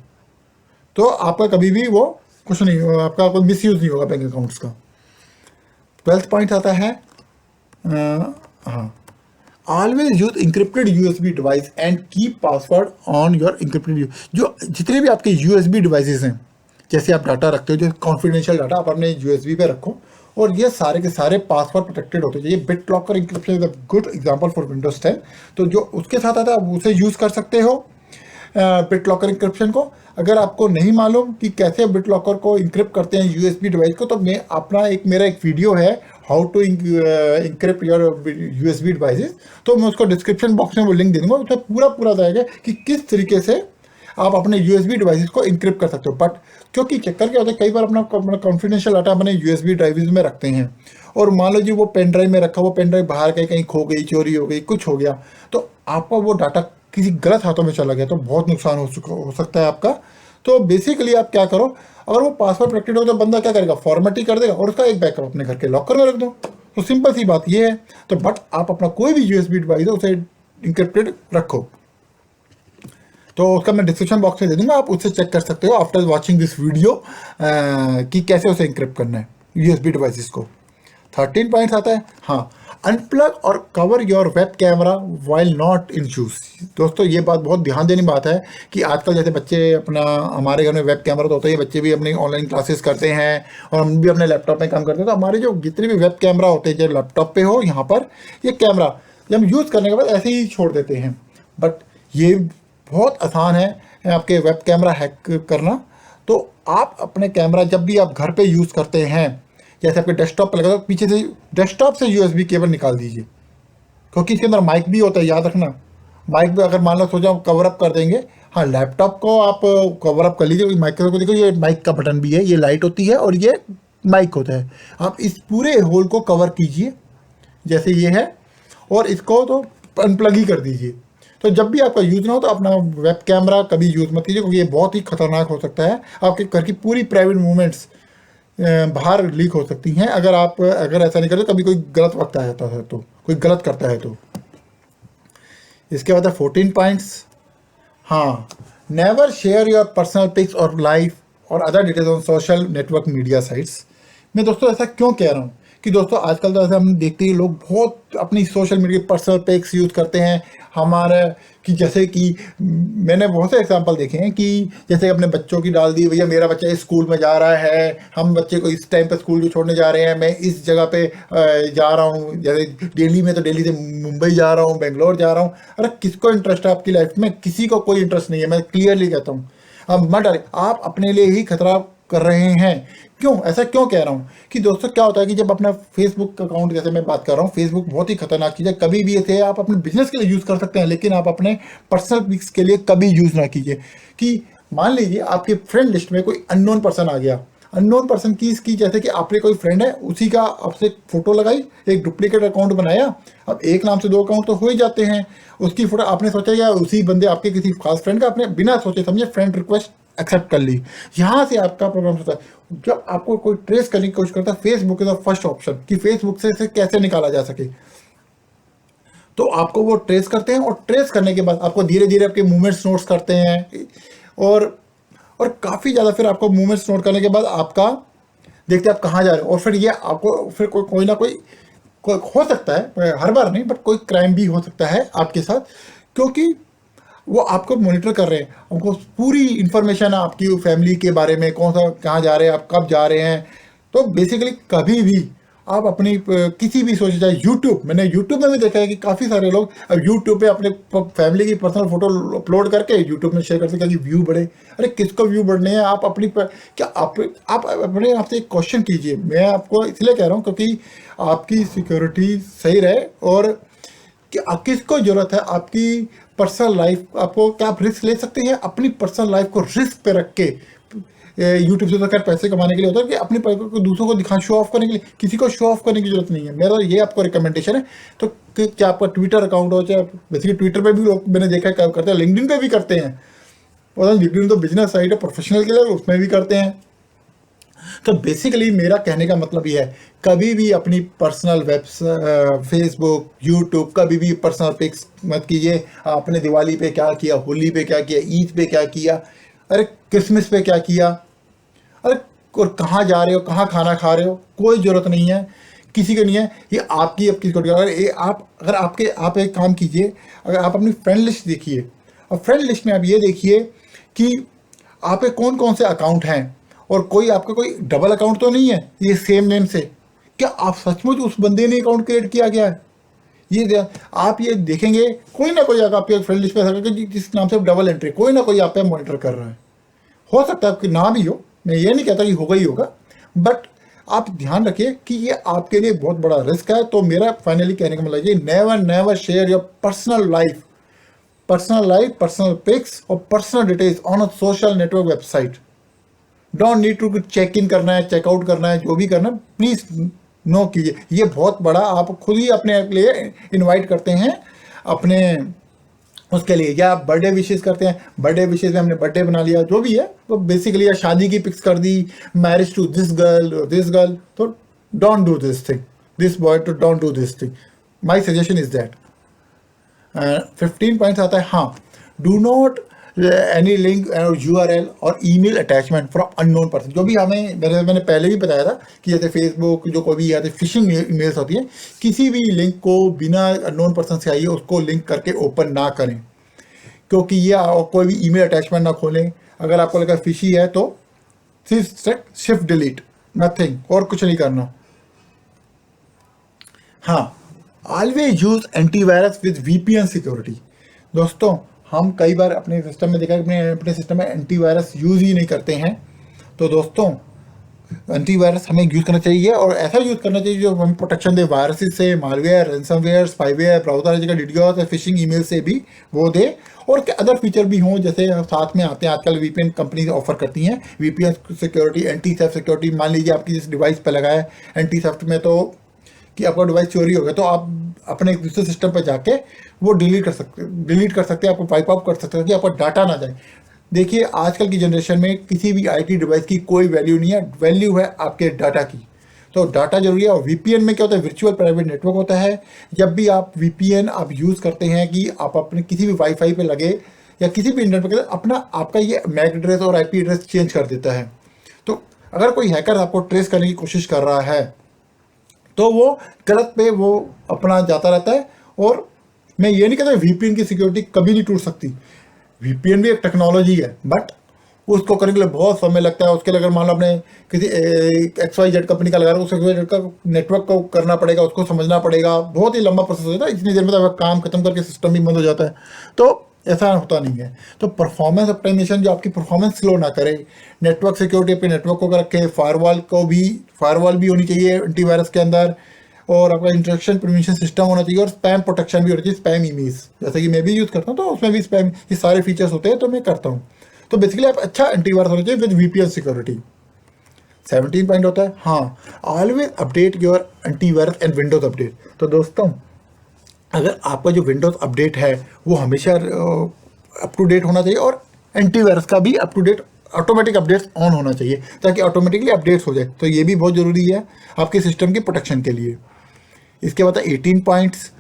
तो आपका कभी भी वो कुछ नहीं होगा, आपका कोई मिसयूज़ नहीं होगा बैंक अकाउंट्स का। 12वां पॉइंट आता है, हाँ, always use encrypted USB device and keep password on your encrypted. जो जितने भी आपके USB डिवाइसेस हैं, जैसे आप डाटा रखते हो, जो कॉन्फिडेंशियल डाटा आप अपने USB पे रखो, और ये सारे के सारे पासवर्ड प्रोटेक्टेड होते चाहिए। BitLocker encryption is a good example for Windows 10। तो जो उसके साथ आता है उसे यूज़ कर सकते हो BitLocker इंक्रिप्शन को। अगर आपको नहीं मालूम कि कैसे BitLocker को इंक्रिप्ट करते हैं USB डिवाइस को, तो मैं अपना मेरा एक वीडियो है how to encrypt your USB devices, तो मैं उसको डिस्क्रिप्शन बॉक्स में वो लिंक दे दूँगा, उसमें पूरा बताएगा कि किस तरीके से आप अपने USB डिवाइसेस को इंक्रिप्ट कर सकते हो। बट क्योंकि चक्कर क्या होता है, कई बार अपना कॉन्फिडेंशियल डाटा अपने USB ड्राइव्स में रखते हैं, और मान लो जी वो पेन ड्राइव में रखा, वो पेन ड्राइव बाहर कहीं खो गई, चोरी हो गई, कुछ हो गया, तो आपका वो डाटा किसी गलत हाथों में चला गया तो बहुत नुकसान हो सकता है आपका। तो बेसिकली आप क्या करो, अगर वो पासवर्ड प्रोटेक्टेड हो तो बंदा क्या करेगा, फॉर्मेट ही कर देगा और उसका एक बैकअप अपने घर के लॉकर में रख दो। तो सिंपल सी बात ये है। तो बट आप अपना कोई भी USB डिवाइस है उसे इंक्रिप्टेड रखो, तो उसका मैं डिस्क्रिप्शन बॉक्स में दे दूंगा, आप उससे चेक कर सकते हो आफ्टर वॉचिंग दिस वीडियो कि कैसे उसे इंक्रिप्ट करना है USB डिवाइसेस को। 13 पॉइंट्स आता है, हाँ, अनप्लग और cover your web camera while not in use. दोस्तों ये बात बहुत ध्यान देने बात है कि आजकल जैसे बच्चे अपना, हमारे घर में वेब कैमरा तो होता है, बच्चे भी अपनी ऑनलाइन क्लासेस करते हैं और हम भी अपने लैपटॉप में काम करते हैं, तो हमारे जो जितने भी वेब कैमरा होते हैं, चाहे लैपटॉप पे हो, यहाँ पर ये कैमरा जब हम यूज़ करने के बाद ऐसे ही छोड़ देते हैं। बट ये बहुत आसान है आपके वेब कैमरा हैक करना। तो आप अपने कैमरा जब भी आप घर पे यूज़ करते हैं, जैसे आपके डेस्कटॉप पर लगा तो पीछे से डेस्कटॉप से USB केबल निकाल दीजिए, क्योंकि इसके अंदर माइक भी होता है, याद रखना। माइक भी अगर मान लो सोचा कवर अप कर देंगे, हाँ लैपटॉप को आप कवर अप कर लीजिए, माइक को देखो, ये माइक का बटन भी है, ये लाइट होती है और ये माइक होता है। आप इस पूरे होल को कवर कीजिए जैसे ये है, और इसको तो अनप्लग ही कर दीजिए। तो जब भी आपका यूज़ ना हो तो अपना वेब कैमरा कभी यूज़ मत कीजिए, क्योंकि ये बहुत ही खतरनाक हो सकता है। आपके घर की पूरी प्राइवेट मूवमेंट्स बाहर लीक हो सकती हैं अगर ऐसा नहीं करते, कभी कोई गलत वक्त आ जाता है तो, कोई गलत करता है तो। इसके बाद 14 पॉइंट्स, हाँ, never share your personal pics और लाइफ और other details on social network media sites. मैं दोस्तों ऐसा क्यों कह रहा हूँ, कि दोस्तों आजकल तो ऐसे हम देखते ही लोग बहुत अपनी social media personal pics use करते हैं हमारा, कि जैसे कि मैंने बहुत से एग्जांपल देखे हैं कि जैसे अपने बच्चों की डाल दी, भैया मेरा बच्चा इस स्कूल में जा रहा है, हम बच्चे को इस टाइम पे स्कूल को छोड़ने जा रहे हैं, मैं इस जगह पे जा रहा हूँ, जैसे दिल्ली में तो दिल्ली से मुंबई जा रहा हूँ, बेंगलोर जा रहा हूँ। अरे किसको इंटरेस्ट है आपकी लाइफ में? किसी को कोई इंटरेस्ट नहीं है, मैं क्लियरली कहता हूँ। अब मत डालें, आप अपने लिए ही खतरा कर रहे हैं। क्यों ऐसा क्यों कह रहा हूँ कि दोस्तों क्या होता है कि जब अपना फेसबुक अकाउंट, जैसे मैं बात कर रहा हूँ, फेसबुक बहुत ही खतरनाक चीज़ है। कभी भी इसे आप अपने बिजनेस के लिए यूज़ कर सकते हैं, लेकिन आप अपने पर्सनल पिक्स के लिए कभी यूज़ ना कीजिए। कि मान लीजिए आपके फ्रेंड लिस्ट में कोई अननोन पर्सन आ गया, अननोन पर्सन की इसकी, जैसे कि आपके कोई फ्रेंड है उसी का आपसे फोटो लगाई, एक डुप्लीकेट अकाउंट बनाया। अब एक नाम से दो अकाउंट तो हो ही जाते हैं। उसकी फोटो आपने सोचा या उसी बंदे आपके किसी खास फ्रेंड का आपने बिना सोचे समझे फ्रेंड रिक्वेस्ट एक्सेप्ट कर ली। यहाँ से आपका प्रॉब्लम होता है। जब आपको कोई ट्रेस करने की कोशिश करता है, Facebook is the first option कि फेसबुक से इसे कैसे निकाला जा सके। तो आपको वो ट्रेस करते हैं, और ट्रेस करने के बाद आपको धीरे धीरे आपके मूवमेंट्स नोट्स करते हैं, और काफ़ी ज़्यादा फिर आपको मूवमेंट्स नोट करने के बाद आपका देखते हैं आप कहाँ जा रहे हो। और फिर ये आपको फिर कोई ना कोई हो सकता है, हर बार नहीं, बट कोई क्राइम भी हो सकता है आपके साथ, क्योंकि वो आपको मॉनिटर कर रहे हैं। उनको पूरी इंफॉर्मेशन है आपकी फैमिली के बारे में, कौन सा कहाँ जा रहे हैं, आप कब जा रहे हैं। तो बेसिकली कभी भी आप अपनी किसी भी सोचे, चाहे यूट्यूब, मैंने यूट्यूब में भी देखा है कि काफ़ी सारे लोग अब यूट्यूब पे अपने फैमिली की पर्सनल फोटो अपलोड करके यूट्यूब में शेयर करते हैं कि व्यू बढ़े। अरे किसको व्यू बढ़ने हैं? आप अपनी क्या आप अपने आप से एक क्वेश्चन कीजिए। मैं आपको इसलिए कह रहा हूँ क्योंकि आपकी सिक्योरिटी सही रहे, और कि किसको जरूरत है आपकी पर्सनल लाइफ, आपको क्या आप रिस्क ले सकते हैं अपनी पर्सनल लाइफ को रिस्क पे रख के। यूट्यूब से तो खैर पैसे कमाने के लिए होता है कि अपनी को दूसरों को दिखा, शो ऑफ करने के लिए। किसी को शो ऑफ करने की जरूरत नहीं है, मेरा ये आपको रिकमेंडेशन है। तो क्या आपका ट्विटर अकाउंट हो, चाहे बेसिकली ट्विटर पे भी लोग मैंने देखा है करते हैं, लिंक्डइन पे भी करते हैं। और लिंक्डइन तो बिजनेस साइट है प्रोफेशनल के लिए, उसमें भी करते हैं। तो बेसिकली मेरा कहने का मतलब ये है, कभी भी अपनी पर्सनल फेसबुक, यूट्यूब, कभी भी पर्सनल पिक्स मत कीजिए। आपने दिवाली पे क्या किया, होली पे क्या किया, ईद पे क्या किया, अरे क्रिसमस पे क्या किया, अरे और कहाँ जा रहे हो, कहाँ खाना खा रहे हो, कोई ज़रूरत नहीं है, किसी को नहीं है। ये आपकी अब किसको, अगर आप एक काम कीजिए, अगर आप अपनी फ्रेंड लिस्ट देखिए, और फ्रेंड लिस्ट में आप ये देखिए कि आप पे कौन कौन से अकाउंट हैं, और कोई आपका कोई डबल अकाउंट तो नहीं है ये सेम नेम से। क्या आप सचमुच उस बंदे ने अकाउंट क्रिएट किया गया है? आप ये देखेंगे कोई ना कोई अगर आपके फ्रेंड लिस्ट पे ऐसा जिस नाम से डबल एंट्री, कोई ना कोई आप पे मॉनिटर कर रहा है। हो सकता है आपके ना भी हो, मैं ये नहीं कहता कि होगा ही होगा, बट आप ध्यान रखिए कि ये आपके लिए बहुत बड़ा रिस्क है। तो मेरा फाइनली कहने का मतलब ये, never share your personal life, personal pics और personal details on a social network website. Don't need to check in करना है, चेकआउट करना है, जो भी करना है प्लीज नो कीजिए। ये बहुत बड़ा आप खुद ही अपने लिए इनवाइट करते हैं अपने उसके लिए। या आप बर्थडे विशेष करते हैं, बर्थडे विशेष में हमने बर्थडे बना लिया, जो भी है तो बेसिकली, या शादी की पिक्स कर दी, मैरिज टू दिस गर्ल, तो don't do this thing, this boy, तो don't do this thing. My suggestion is that. 15 points आता है। हाँ, डू नॉट एनी लिंक और URL और email attachment from unknown person. जो भी मैंने पहले भी बताया था कि जैसे फेसबुक, जो कोई भी आते फिशिंग ईमेल्स होती है, किसी भी लिंक को बिना अननोन पर्सन से आइए उसको लिंक करके ओपन ना करें, क्योंकि ये कोई भी ईमेल अटैचमेंट ना खोलें। अगर आपको लगा फिशी है तो सिर्फ शिफ्ट डिलीट, नथिंग, और कुछ नहीं करना। हाँ, always use antivirus with VPN security. दोस्तों, हम कई बार अपने सिस्टम में देखा है, अपने सिस्टम में एंटीवायरस यूज़ ही नहीं करते हैं। तो दोस्तों, एंटीवायरस हमें यूज़ करना चाहिए, और ऐसा यूज़ करना चाहिए जो हमें प्रोटेक्शन दे वायरसेस से, मालवेयर, रैंसमवेयर, स्पाईवेयर, ब्राउजर का डीडोस, फिशिंग ईमेल से भी वो दे, और अदर फीचर भी हों जैसे साथ में आते हैं। आजकल VPN कंपनी ऑफर करती हैं VPN security, anti theft security. मान लीजिए आपकी जिस डिवाइस पर लगा है एंटी थेफ्ट में, तो कि आपका डिवाइस चोरी हो गया, तो आप अपने दूसरे सिस्टम पर जाके वो डिलीट कर सकते हैं, आपको वाइप आउट कर सकते हैं कि आपका डाटा ना जाए। देखिए, आजकल की जनरेशन में किसी भी IT डिवाइस की कोई वैल्यू नहीं है, वैल्यू है आपके डाटा की। तो डाटा जरूरी है। और VPN में क्या होता है, वर्चुअल प्राइवेट नेटवर्क होता है। जब भी आप VPN आप यूज़ करते हैं कि आप अपने किसी भी वाईफाई पे लगे या किसी भी इंटरनेट पर अपना आपका ये मैक एड्रेस और IP एड्रेस चेंज कर देता है। तो अगर कोई हैकर आपको ट्रेस करने की कोशिश कर रहा है तो वो गलत पे वो अपना जाता रहता है। और मैं ये नहीं कहता वीपीएन की सिक्योरिटी कभी नहीं टूट सकती, वीपीएन भी एक टेक्नोलॉजी है, बट उसको करने के लिए बहुत समय लगता है। उसके लिए अगर मान लो आपने किसी XYZ कंपनी का लगा रहा है, उस XYZ का नेटवर्क को करना पड़ेगा, उसको समझना पड़ेगा, बहुत ही लंबा प्रोसेस होता है। इतनी देर में तो काम खत्म करके सिस्टम भी बंद हो जाता है, तो ऐसा होता नहीं है। तो परफॉर्मेंस ऑप्टिमाइजेशन जो आपकी परफॉर्मेंस स्लो ना करे, नेटवर्क सिक्योरिटी पे नेटवर्क को रखे, फायरवॉल भी होनी चाहिए एंटीवायरस के अंदर, और आपका इंटरेक्शन प्रिवेंशन सिस्टम होना चाहिए, और स्पैम प्रोटेक्शन भी होना चाहिए, स्पैम ईमेल्स जैसे कि मैं भी यूज़ करता हूँ, तो उसमें भी स्पैम ये सारे फीचर्स होते हैं, तो मैं करता हूँ। तो बेसिकली आप अच्छा एंटीवायरस होना चाहिए विद वीपीएन सिक्योरिटी। 17 पॉइंट होता है, हाँ, always update your antivirus and Windows update. तो दोस्तों, अगर आपका जो विंडोज अपडेट है वो हमेशा अप टू डेट होना चाहिए, और एंटीवायरस का भी up to date automatic updates on होना चाहिए, ताकि ऑटोमेटिकली अपडेट्स हो जाए। तो ये भी बहुत ज़रूरी है आपके सिस्टम की प्रोटेक्शन के लिए। इसके बाद 18 points,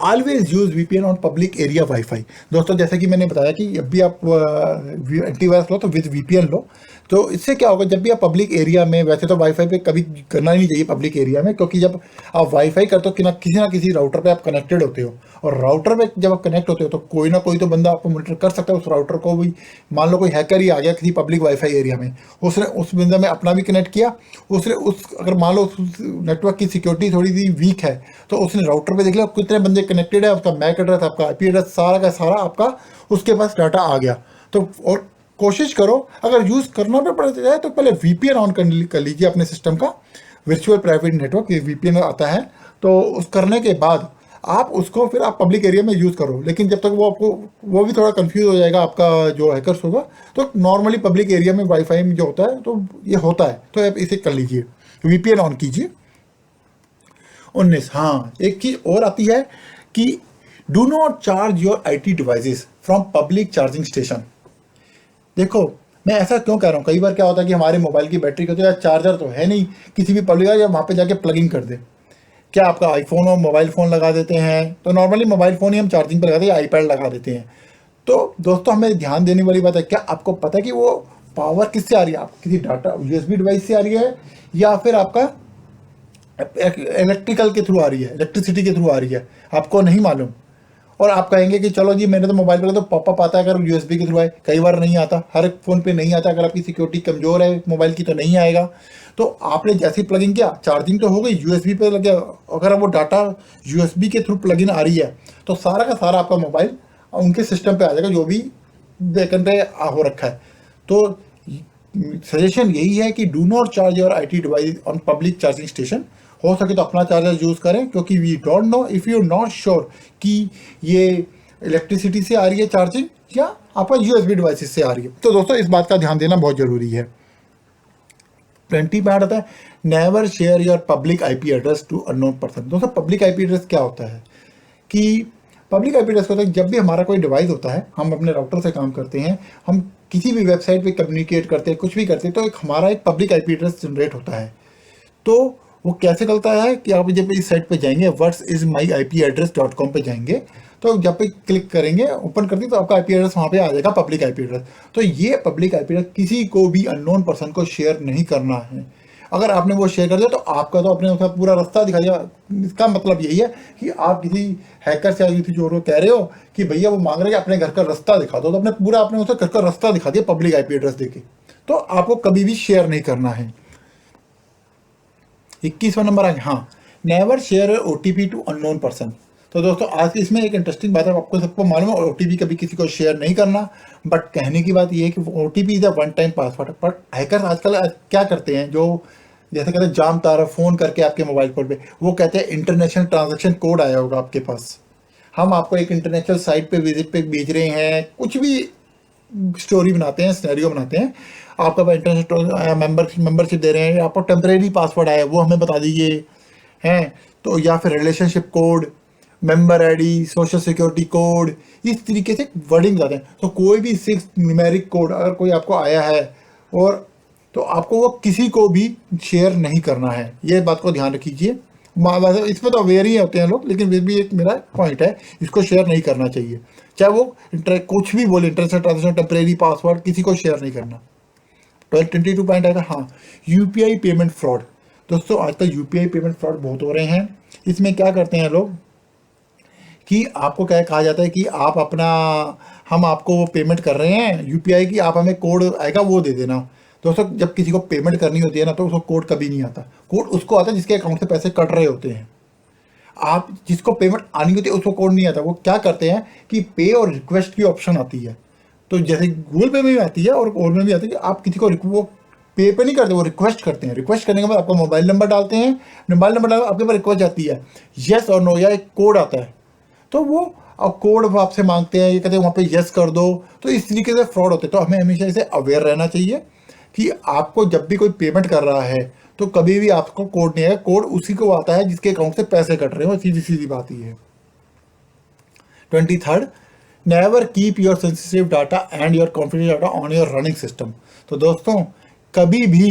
always use VPN on public area wifi. दोस्तों, जैसे कि मैंने बताया कि जब भी आप एंटीवायरस लो तो विद वीपीएन लो। तो इससे क्या होगा, जब भी आप पब्लिक एरिया में, वैसे तो वाईफाई पे कभी करना ही नहीं चाहिए पब्लिक एरिया में, क्योंकि जब आप वाईफाई करते हो कि किसी ना किसी राउटर पे आप कनेक्टेड होते हो, और राउटर पे जब आप कनेक्ट होते हो तो कोई ना कोई तो बंदा आपको मॉनिटर कर सकता है उस राउटर को भी। मान लो कोई हैकर ही आ गया किसी पब्लिक वाईफाई एरिया में, उसने उस बंदा में अपना भी कनेक्ट किया, उसने अगर मान लो उस नेटवर्क की सिक्योरिटी थोड़ी सी वीक है, तो उसने राउटर पे देख लिया कितने बंदे कनेक्टेड है, उसका मैक एड्रेस, आपका आईपी एड्रेस, सारा का सारा आपका उसके पास डाटा आ गया। तो और कोशिश करो, अगर यूज़ करना भी पड़ जाए तो पहले वीपीएन ऑन कर लीजिए अपने सिस्टम का, वर्चुअल प्राइवेट नेटवर्क, ये वीपीएन आता है। तो उस करने के बाद आप उसको फिर आप पब्लिक एरिया में यूज़ करो, लेकिन जब तक वो आपको वो भी थोड़ा कंफ्यूज हो जाएगा आपका जो हैकर्स होगा, तो नॉर्मली पब्लिक एरिया में वाईफाई में जो होता है तो ये होता है, तो आप इसे कर लीजिए, वीपीएन ऑन कीजिए। 19, हाँ, एक चीज़ और आती है कि do not charge your IT devices from public charging station. देखो, मैं ऐसा क्यों कह रहा हूँ, कई बार क्या होता है कि हमारे मोबाइल की बैटरी होती है, चार्जर तो है नहीं किसी भी पब्लिक, या वहाँ पे जाके प्लगिंग कर दे। क्या आपका आईफोन और मोबाइल फ़ोन लगा देते हैं, तो नॉर्मली मोबाइल फ़ोन ही हम चार्जिंग पे लगाते हैं, आईपैड लगा देते हैं। तो दोस्तों, हमें ध्यान देने वाली बात है, क्या आपको पता है कि वो पावर किससे आ रही है, आप किसी डाटा यूएसबी डिवाइस से आ रही है, या फिर आपका इलेक्ट्रिकल के थ्रू आ रही है, इलेक्ट्रिसिटी के थ्रू आ रही है, आपको नहीं मालूम। और आप कहेंगे कि चलो जी, मैंने तो मोबाइल पर तो पॉपअप आता है अगर यूएसबी के थ्रू आए, कई बार नहीं आता, हर एक फ़ोन पे नहीं आता, अगर आपकी सिक्योरिटी कमज़ोर है मोबाइल की तो नहीं आएगा। तो आपने जैसे ही प्लगिंग किया, चार्जिंग तो हो गई, यूएसबी पे लग गया, अगर वो डाटा यूएसबी के थ्रू प्लगिन आ रही है, तो सारा का सारा आपका मोबाइल उनके सिस्टम पे आ जाएगा, जो भी बैकएंड पे हो रखा है। तो सजेशन यही है कि do not charge your IT device on public charging station. हो सके तो अपना चार्जर यूज़ करें, क्योंकि we don't know if you not sure कि ये इलेक्ट्रिसिटी से आ रही है चार्जिंग या आपका यूएसबी डिवाइसेस से आ रही है। तो दोस्तों, इस बात का ध्यान देना बहुत ज़रूरी है। 20 में आता है, never share your public IP address to unknown person. दोस्तों, पब्लिक आईपी एड्रेस क्या होता है कि पब्लिक आईपी एड्रेस होता है जब भी हमारा कोई डिवाइस होता है, हम अपने राउटर से काम करते हैं, हम किसी भी वेबसाइट पे कम्युनिकेट करते हैं, कुछ भी करते हैं, तो एक हमारा एक पब्लिक आईपी एड्रेस जनरेट होता है। तो वो कैसे चलता है कि आप जब इस साइट पे जाएंगे, whatismyipaddress.com पे जाएंगे, तो जब पे क्लिक करेंगे, ओपन करते, तो आपका आईपी एड्रेस वहाँ पे आ जाएगा, पब्लिक आईपी एड्रेस। तो ये पब्लिक आईपी एड्रेस किसी को भी अननोन पर्सन को शेयर नहीं करना है। अगर आपने वो शेयर कर दिया तो आपका तो अपने उसका पूरा रास्ता दिखा दिया। इसका मतलब यही है कि आप किसी हैकर से या किसी चोर को कह रहे हो कि भैया वो मांग रहे हैं कि अपने घर का रास्ता दिखा दो, तो अपने पूरा आपने उसे घर का रास्ता दिखा दिया पब्लिक आईपी एड्रेस देके। तो आपको कभी भी शेयर नहीं करना है। 21वां नंबर आ गया, हाँ, never share OTP to unknown person. तो दोस्तों, आज की इसमें एक इंटरेस्टिंग बात है, आपको सबको मालूम है ओटीपी कभी किसी को शेयर नहीं करना, बट कहने की बात यह है कि OTP is a one time password. But hackers आजकल क्या करते हैं, जो जैसे कहते हैं जाम तारा फ़ोन करके आपके मोबाइल फोन पे वो कहते हैं इंटरनेशनल ट्रांजैक्शन कोड आया होगा आपके पास, हम आपको एक इंटरनेशनल साइट पे विजिट पे भेज रहे हैं, कुछ भी स्टोरी बनाते हैं, सिनेरियो बनाते हैं, आपका इंटरनेशनल मेंबरशिप दे रहे हैं, आपको टेम्परेरी पासवर्ड आया वो हमें बता दीजिए, हैं तो, या फिर relationship code, member ID, social security code, इस तरीके से वर्डिंग बताते हैं। तो कोई भी 6 न्यूमेरिक कोड अगर कोई आपको आया है, और तो आपको वो किसी को भी शेयर नहीं करना है, ये बात को ध्यान रखिए। इसमें तो अवेयर ही होते हैं लोग, लेकिन फिर भी एक मेरा पॉइंट है, इसको शेयर नहीं करना चाहिए, चाहे वो कुछ भी बोले, इंटरनेशनल ट्रांजेक्शन, टेम्परेरी पासवर्ड, किसी को शेयर नहीं करना। 22 पॉइंट आएगा, हाँ, यूपीआई पेमेंट फ्रॉड। दोस्तों आजकल यूपीआई पेमेंट फ्रॉड बहुत हो रहे हैं। इसमें क्या करते हैं लोग कि आपको क्या कहा जाता है कि आप अपना, हम आपको वो पेमेंट कर रहे हैं यूपीआई की, आप हमें कोड आएगा वो दे देना। दोस्तों जब किसी को पेमेंट करनी होती है ना, तो उसको कोड कभी नहीं आता। कोड उसको आता है जिसके अकाउंट से पैसे कट रहे होते हैं। आप जिसको पेमेंट आनी होती है उसको कोड नहीं आता। वो क्या करते हैं कि पे और रिक्वेस्ट की ऑप्शन आती है। तो जैसे गूगल पे में भी आती है और में भी आती है कि आप किसी को वो पे पे नहीं करते, वो रिक्वेस्ट करते हैं। रिक्वेस्ट करने के बाद आपका मोबाइल नंबर डालते हैं, मोबाइल नंबर डाल आपके पास रिक्वेस्ट जाती है, यस और नो, या एक कोड आता है। तो वो अब कोड वो आपसे मांगते हैं, ये कहते हैं वहाँ पे यस कर दो। तो इस तरीके से फ्रॉड होते हैं। तो हमें हमेशा इसे अवेयर रहना चाहिए कि आपको जब भी कोई पेमेंट कर रहा है तो कभी भी आपको कोड नहीं आएगा। कोड उसी को आता है जिसके अकाउंट से पैसे कट रहे हो। सीधी सीधी बात ही है। 23rd, never keep your sensitive data and your confidential data on your running system. तो दोस्तों कभी भी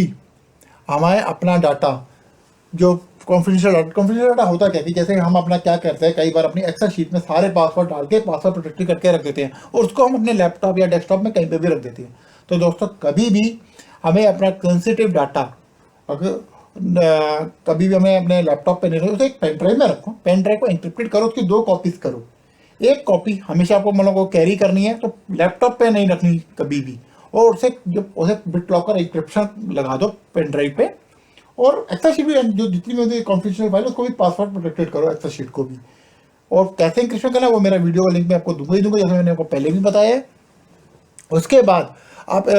हमारे अपना डाटा जो कॉन्फिडेंशियल डाटा होता क्या कि जैसे हम अपना क्या करते हैं, कई बार अपनी एक्सेल शीट में सारे पासवर्ड डाल के पासवर्ड प्रोटेक्टेड करके रख देते हैं और उसको हम अपने लैपटॉप या डेस्कटॉप में कहीं पे भी रख देते हैं। तो दोस्तों कभी भी हमें अपना सेंसिटिव डाटा अगर कभी भी हमें अपने लैपटॉप पे नहीं रखो, उसे एक पेन ड्राइव में रखो। पेन ड्राइव को इंक्रिप्टेड करो, उसकी 2 कॉपीज करो। एक कॉपी हमेशा आपको मतलब को कैरी करनी है, तो लैपटॉप पे नहीं रखनी कभी भी। और उसे जब उसे बिट लॉकर इंक्रिप्शन लगा दो पेन ड्राइव पे। और एक्सेल शीट भी जो जितनी भी कॉन्फिडेंशियल फाइल उसको भी पासवर्ड प्रोटेक्टेड करो, एक्सेल शीट को भी। और कैसे इंक्रिप्शन करना है वो मेरा वीडियो का लिंक मैं आपको दूंगा ही दूंगा, जैसे मैंने आपको पहले भी बताया है। उसके बाद आप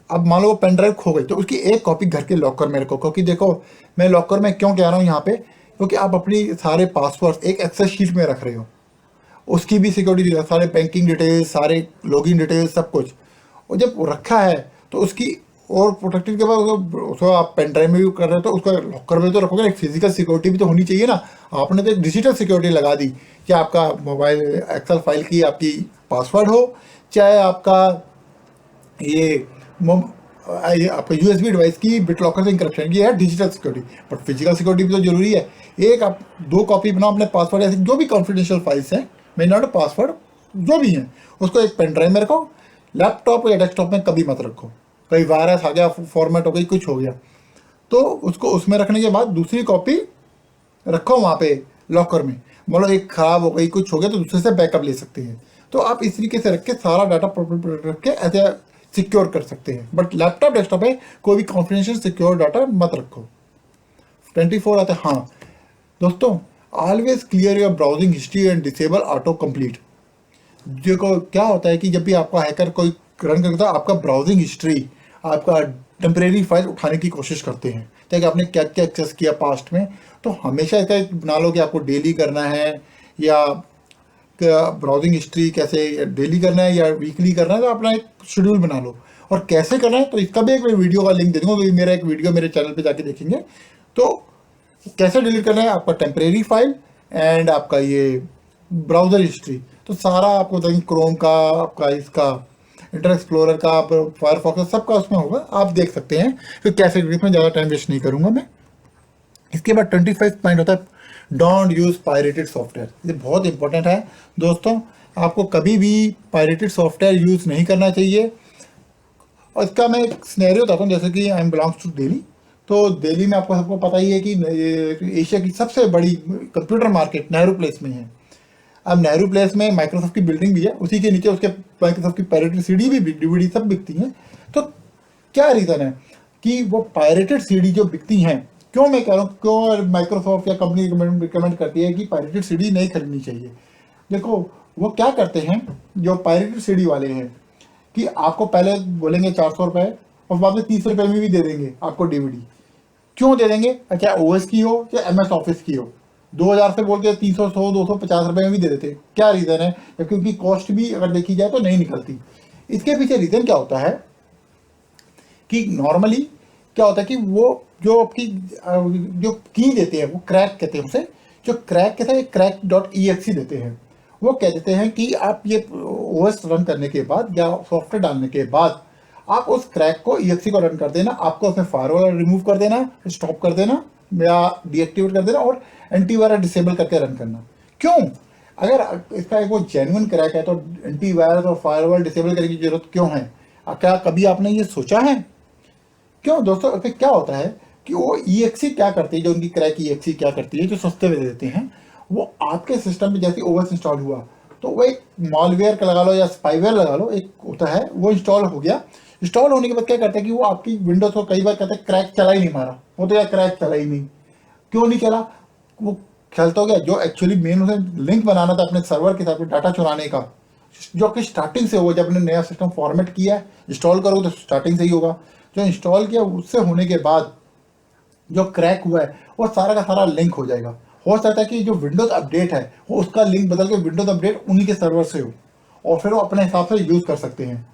अब मान लो पेन ड्राइव खो गई तो उसकी एक कॉपी घर के लॉकर में रखो। क्योंकि देखो मैं लॉकर में क्यों कह रहा हूँ यहाँ पे, क्योंकि आप अपनी सारे पासवर्ड एक एक्सेल शीट में रख रहे हो, उसकी भी सिक्योरिटी, सारे बैंकिंग डिटेल्स, सारे लॉगिन डिटेल्स, सब कुछ। और जब रखा है तो उसकी और प्रोटेक्टेड के बाद उसको आप पेन ड्राइव में भी कर रहे हो तो उसको लॉकर में तो रखोगे। एक फिजिकल सिक्योरिटी भी तो होनी चाहिए ना। आपने तो एक डिजिटल सिक्योरिटी लगा दी कि आपका मोबाइल एक्सेल फाइल की आपकी पासवर्ड हो, चाहे आपका ये आपका यूएसबी डिवाइस की बिट लॉकर से इंक्रिप्शन की है, digital security. But physical security भी तो जरूरी है। एक आप 2 कॉपी बनाओ अपने पासवर्ड, ऐसे जो भी कॉन्फिडेंशियल फाइल्स हैं, मेन नॉट पासवर्ड जो भी हैं, उसको एक पेन ड्राइव में रखो। लैपटॉप या डेस्कटॉप में कभी मत रखो। कई वायरस आ गया, फॉर्मेट हो गई, कुछ हो गया, तो उसको उसमें रखने के बाद दूसरी कॉपी रखो वहाँ पे लॉकर में। मतलब एक खराब हो गई, कुछ हो गया, तो दूसरे से बैकअप ले सकते हैं। तो आप इस तरीके से रख के सारा डाटा रख के ऐसे सिक्योर कर सकते हैं। बट लैपटॉप डेस्कटॉप पे कोई भी कॉन्फिडेंशियल सिक्योर डाटा मत रखो। 24 आता है, हाँ दोस्तों, always clear your browsing history and disable auto complete. देखो क्या होता है कि जब भी आपका हैकर कोई रन करता है, आपका ब्राउजिंग हिस्ट्री, आपका टेम्परेरी फाइल उठाने की कोशिश करते हैं ताकि आपने क्या क्या एक्सेस किया पास्ट में। तो हमेशा इसका बना लो कि आपको डेली करना है या ब्राउजिंग हिस्ट्री कैसे डेली करना है या वीकली करना है। तो अपना एक शेड्यूल बना लो। और कैसे करना है तो इसका भी एक मैं वीडियो का लिंक दे दूँगा, तो मेरा एक वीडियो मेरे चैनल पे जाके देखेंगे। तो कैसे डिलीट करना है आपका टेम्परेरी फाइल एंड आपका ये ब्राउज़र हिस्ट्री, तो सारा आपको बताएंगे। क्रोम का, आपका इसका इंटरनेट एक्सप्लोरर का, फायरफॉक्स, सबका उसमें होगा, आप देख सकते हैं। तो कैसे डिलीट में ज़्यादा टाइम वेस्ट नहीं करूँगा मैं। इसके बाद 25 पॉइंट होता है, डोंट यूज़ पायरेटेड सॉफ्टवेयर। ये बहुत इंपॉर्टेंट है दोस्तों। आपको कभी भी पायरेटेड सॉफ्टवेयर यूज़ नहीं करना चाहिए। और इसका मैं एक सिनेरियो बताता हूँ। जैसे कि I am belongs to Delhi, तो दिल्ली में आपको सबको पता ही है कि एशिया की सबसे बड़ी कंप्यूटर मार्केट नेहरू प्लेस में है। अब नेहरू प्लेस में माइक्रोसॉफ्ट की बिल्डिंग भी है, उसी के नीचे उसके माइक्रोसॉफ्ट की पायरेटेड सीडी भी, डीवीडी सब बिकती हैं। तो क्या रीज़न है कि वो पायरेटेड सीडी जो बिकती हैं, क्यों मैं कह रहा हूँ, क्यों माइक्रोसॉफ्ट या कंपनी रिकमेंड करती है कि पायरेटेड सीडी नहीं खरीदनी चाहिए। देखो वो क्या करते हैं जो पायरेटेड सीडी वाले हैं कि आपको पहले बोलेंगे 400 रुपये और बाद में 30 रुपये में भी दे देंगे आपको डीवीडी। क्यों दे देंगे, चाहे ओएस की हो चाहे एमएस ऑफिस की हो। 2000 से बोल के 300, 100, 250 रुपये में भी दे देते। क्या रीज़न है, क्योंकि कॉस्ट भी अगर देखी जाए तो नहीं निकलती। इसके पीछे रीज़न क्या होता है कि नॉर्मली क्या होता है कि वो जो आपकी जो की देते हैं वो क्रैक कहते हैं उसे, जो क्रैक कहते हैं crack.exe देते हैं। वो कह देते हैं कि आप ये ओएस रन करने के बाद या सॉफ्टवेयर डालने के बाद आप उस क्रैक को exe को रन कर देना, आपको उसमें फायरवॉल रिमूव कर देना, स्टॉप कर देना या डीएक्टिवेट कर देना और एंटीवायरस डिसेबल करके रन करना। क्यों, अगर इसका एक वो जेन्युइन क्रैक है तो एंटीवायरस और फायरवॉल डिसेबल करने की जरूरत क्यों है? क्या कभी आपने ये सोचा है? क्यों दोस्तों, क्या होता है कि वो EXE क्या करती है, जो उनकी क्रैक EXE क्या करती है, जो सस्ते में दे देते हैं, वो आपके सिस्टम में जैसे ओएस इंस्टॉल हुआ तो वो एक मॉलवेयर का लगा लो या स्पाईवेयर लगा लो, एक होता है, वो इंस्टॉल हो गया। इंस्टॉल होने के बाद क्या करते हैं कि वो आपकी विंडोज को कई बार कहते हैं क्रैक चला ही नहीं मारा, वो तो यार क्रैक चला ही नहीं, क्यों नहीं चला, वो चलता हो गया जो एक्चुअली मेन उसे लिंक बनाना था अपने सर्वर के साथ डाटा चुराने का, जो कि स्टार्टिंग से हुआ, जब आपने नया सिस्टम फॉर्मेट किया है इंस्टॉल करोगे तो स्टार्टिंग से ही होगा, जो इंस्टॉल किया उससे होने के बाद जो क्रैक हुआ है वो सारा का सारा लिंक हो जाएगा। हो सकता है कि जो विंडोज अपडेट है वो उसका लिंक बदल के विंडोज अपडेट उन्हीं के सर्वर से हो, और फिर वो अपने हिसाब से यूज़ कर सकते हैं।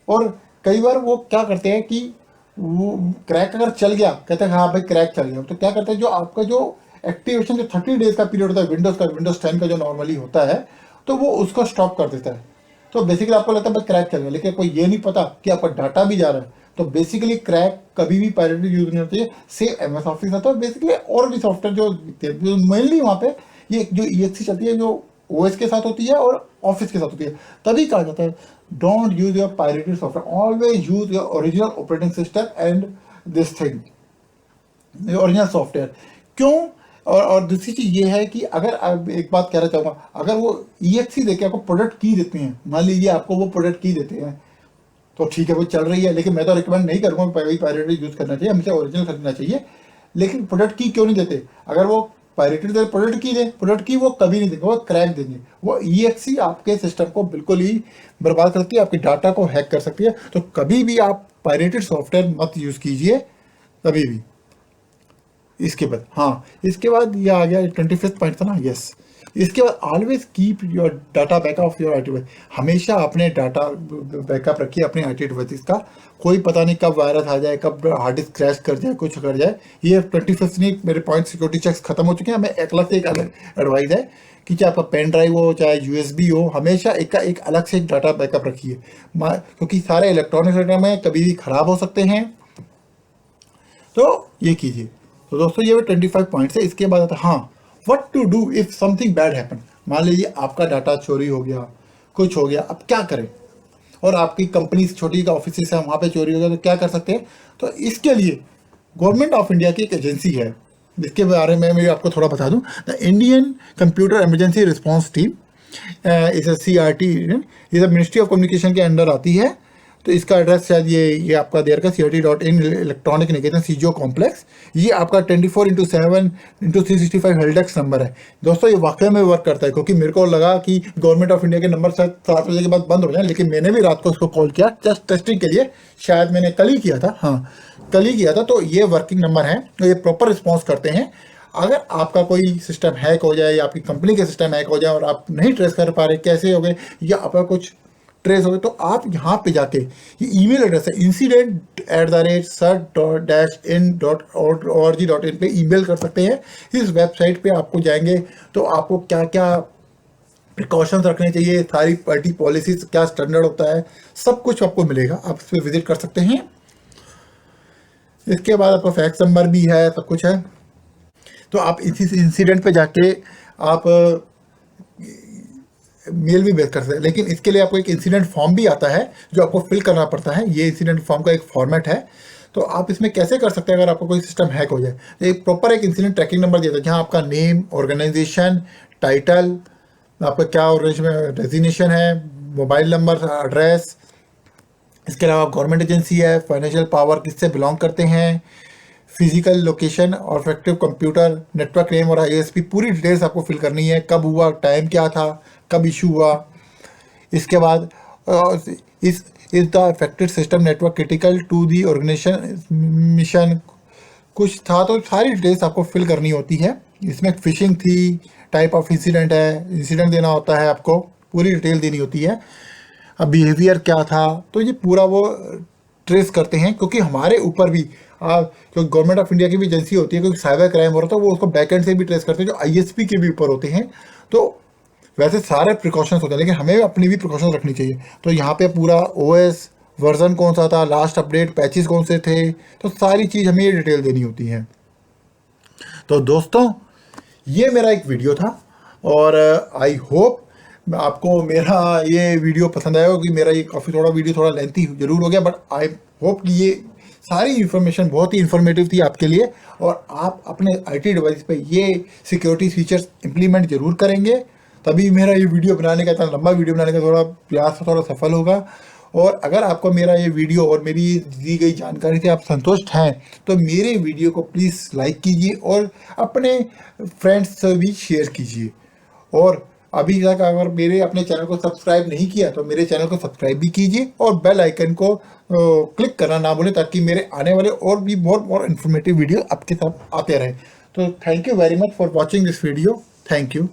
और कई बार वो क्या करते हैं कि वो क्रैक अगर चल गया, कहते हैं हाँ भाई क्रैक चल गया, तो क्या करते हैं जो आपका जो एक्टिवेशन जो 30 डेज का पीरियड होता है विंडोज़ का, विंडोज़ 10 का जो नॉर्मली होता है, तो वो उसको स्टॉप कर देता है। तो बेसिकली आपको लगता है भाई क्रैक चल गया, लेकिन कोई ये नहीं पता कि आपका डाटा भी जा रहा है। तो बेसिकली क्रैक कभी भी पायरेटेड यूज नहीं होती है, सेम एमएस ऑफिस आता है, बेसिकली और भी सॉफ्टवेयर जो मेनली वहाँ पे ये जो EXE चलती है, जो OS के साथ होती है और ऑफिस के साथ होती है, तभी कहा जाता है don't use your pirated software, always use your original operating system and this thing, original software. क्यों? और दूसरी चीज़ ये है कि अगर आप, एक बात कहना चाहूँगा, अगर वो EXE देके आपको प्रोडक्ट की देते हैं, मान लीजिए आपको वो प्रोडक्ट की देते हैं, तो ठीक है वो चल रही है, लेकिन मैं तो रिकमेंड नहीं करूँगा पायरेटेड यूज़ करना चाहिए, हमेशा ओरिजिनल खरीदना चाहिए। लेकिन प्रोडक्ट की क्यों नहीं देते? अगर वो पायरेटेड दे प्रोडक्ट की दे, प्रोडक्ट की वो कभी नहीं देंगे, वो क्रैक देंगे। वो EXE आपके सिस्टम को बिल्कुल ही बर्बाद करती है, आपके डाटा को हैक कर सकती है। तो कभी भी आप पायरेटेड सॉफ्टवेयर मत यूज़ कीजिए, कभी भी। इसके बाद हाँ, इसके बाद ये आ गया 25th पॉइंट था ना, यस। इसके बाद always keep your data backup of your IT device, हमेशा अपने डाटा बैकअप रखिए अपने IT डिवाइस का। कोई पता नहीं कब वायरस आ जाए, कब हार्ड डिस्क क्रैश कर जाए, कुछ कर जाए। ये 25th नहीं, मेरे पॉइंट सिक्योरिटी चेक्स खत्म हो चुके हैं। मैं एक अलग से एक अलग एडवाइस है कि चाहे आपका पेन ड्राइव हो चाहे USB हो, हमेशा एक अलग से एक डाटा बैकअप रखिए, क्योंकि सारे इलेक्ट्रॉनिक आइटम है, कभी भी खराब हो सकते हैं, तो ये कीजिए। तो दोस्तों ये 25 पॉइंट्स है। इसके बाद आता है हाँ, what to do if something bad happen. मान लीजिए आपका डाटा चोरी हो गया, कुछ हो गया, अब क्या करें? और आपकी कंपनी छोटी का ऑफिस है, वहाँ पे चोरी हो गया, तो क्या कर सकते हैं? तो इसके लिए गवर्नमेंट ऑफ इंडिया की एक एजेंसी है, जिसके बारे में मैं आपको थोड़ा बता दूं। The Indian computer emergency response team इस CRT ये सब मिनिस्ट्री ऑफ कम्युनिकेशन के अंडर आती है। तो इसका एड्रेस शायद ये आपका देर का CRT.in इलेक्ट्रॉनिक निकेतन CGO कॉम्प्लेक्स। ये आपका 24/7/365 हेल्डेक्स नंबर है। दोस्तों ये वाकई में वर्क करता है, क्योंकि मेरे को लगा कि गवर्नमेंट ऑफ इंडिया के नंबर शायद 7 बजे के बाद बंद हो जाए, लेकिन मैंने भी रात को उसको कॉल किया जस्ट टेस्टिंग के लिए, शायद मैंने कल ही किया था, हाँ कल ही किया था। तो ये वर्किंग नंबर है, तो ये प्रॉपर रिस्पॉन्स करते हैं। अगर आपका कोई सिस्टम हैक हो जाए या आपकी कंपनी के सिस्टम हैक हो जाए और आप नहीं ट्रेस कर पा रहे कैसे हो गए, या आपका कुछ ट्रेस हो गए, तो आप यहाँ पे जाके, ये ईमेल एड्रेस है incident@sir-in.org.in पे ईमेल कर सकते हैं। इस वेबसाइट पे आपको जाएंगे तो आपको क्या क्या प्रिकॉशंस रखने चाहिए, सारी पार्टी पॉलिसीज क्या स्टैंडर्ड होता है, सब कुछ आपको मिलेगा, आप इस पर विजिट कर सकते हैं। इसके बाद आपका फैक्स नंबर भी है, सब कुछ है। तो आप इसी इंसिडेंट पे जाके आप मेल भी भेज कर सकते हैं, लेकिन इसके लिए आपको एक इंसिडेंट फॉर्म भी आता है जो आपको फिल करना पड़ता है। ये इंसिडेंट फॉर्म का एक फॉर्मेट है। तो आप इसमें कैसे कर सकते हैं अगर आपका कोई सिस्टम हैक हो जाए, तो एक प्रॉपर एक इंसिडेंट ट्रैकिंग नंबर दिया था, जहाँ आपका नेम, ऑर्गेनाइजेशन, टाइटल, आपका क्या ऑर्गेनाइजेशन डेजिग्नेशन है, मोबाइल नंबर, एड्रेस, इसके अलावा गवर्नमेंट एजेंसी है, फाइनेंशियल पावर किससे बिलोंग करते हैं, फिजिकल लोकेशन और इफेक्टिव कंप्यूटर, नेटवर्क नेम और ISP, पूरी डिटेल्स आपको फिल करनी है। कब हुआ, टाइम क्या था, कब इशू हुआ। इसके बाद is the affected system network critical to the organisation mission, कुछ था, तो सारी डिटेल्स आपको फिल करनी होती है। इसमें फिशिंग थी, टाइप ऑफ इंसिडेंट है, इंसिडेंट देना होता है, आपको पूरी डिटेल देनी होती है। अब बिहेवियर क्या था, तो ये पूरा वो ट्रेस करते हैं, क्योंकि हमारे ऊपर भी जो गवर्नमेंट ऑफ इंडिया की भी एजेंसी होती है, क्योंकि साइबर क्राइम हो रहा था, वो उसको बैकएंड से भी ट्रेस करते हैं, जो ISP के भी ऊपर होते हैं। तो वैसे सारे प्रिकॉशंस होते हैं, लेकिन हमें अपनी भी प्रिकॉशंस रखनी चाहिए। तो यहाँ पे पूरा OS वर्जन कौन सा था, लास्ट अपडेट पैचेस कौन से थे, तो सारी चीज़ हमें ये डिटेल देनी होती है। तो दोस्तों ये मेरा एक वीडियो था, और आई होप आपको मेरा ये वीडियो पसंद आया होगा। कि मेरा ये काफ़ी थोड़ा वीडियो थोड़ा लेंथी जरूर हो गया, बट आई होप कि ये सारी इन्फॉर्मेशन बहुत ही इन्फॉर्मेटिव थी आपके लिए, और आप अपने आईटी डिवाइस पे ये सिक्योरिटी फीचर्स इम्प्लीमेंट जरूर करेंगे, तभी मेरा ये वीडियो बनाने का, इतना लंबा वीडियो बनाने का थोड़ा प्रयास थोड़ा सफल होगा। और अगर आपको मेरा ये वीडियो और मेरी दी गई जानकारी से आप संतुष्ट हैं तो मेरे वीडियो को प्लीज़ लाइक कीजिए और अपने फ्रेंड्स से भी शेयर कीजिए। और अभी तक अगर मेरे अपने चैनल को सब्सक्राइब नहीं किया तो मेरे चैनल को सब्सक्राइब भी कीजिए और बेल आइकन को क्लिक करना ना भूलें, ताकि मेरे आने वाले और भी बहुत इन्फॉर्मेटिव वीडियो आपके साथ आते रहे। तो thank you very much for watching this video. Thank you.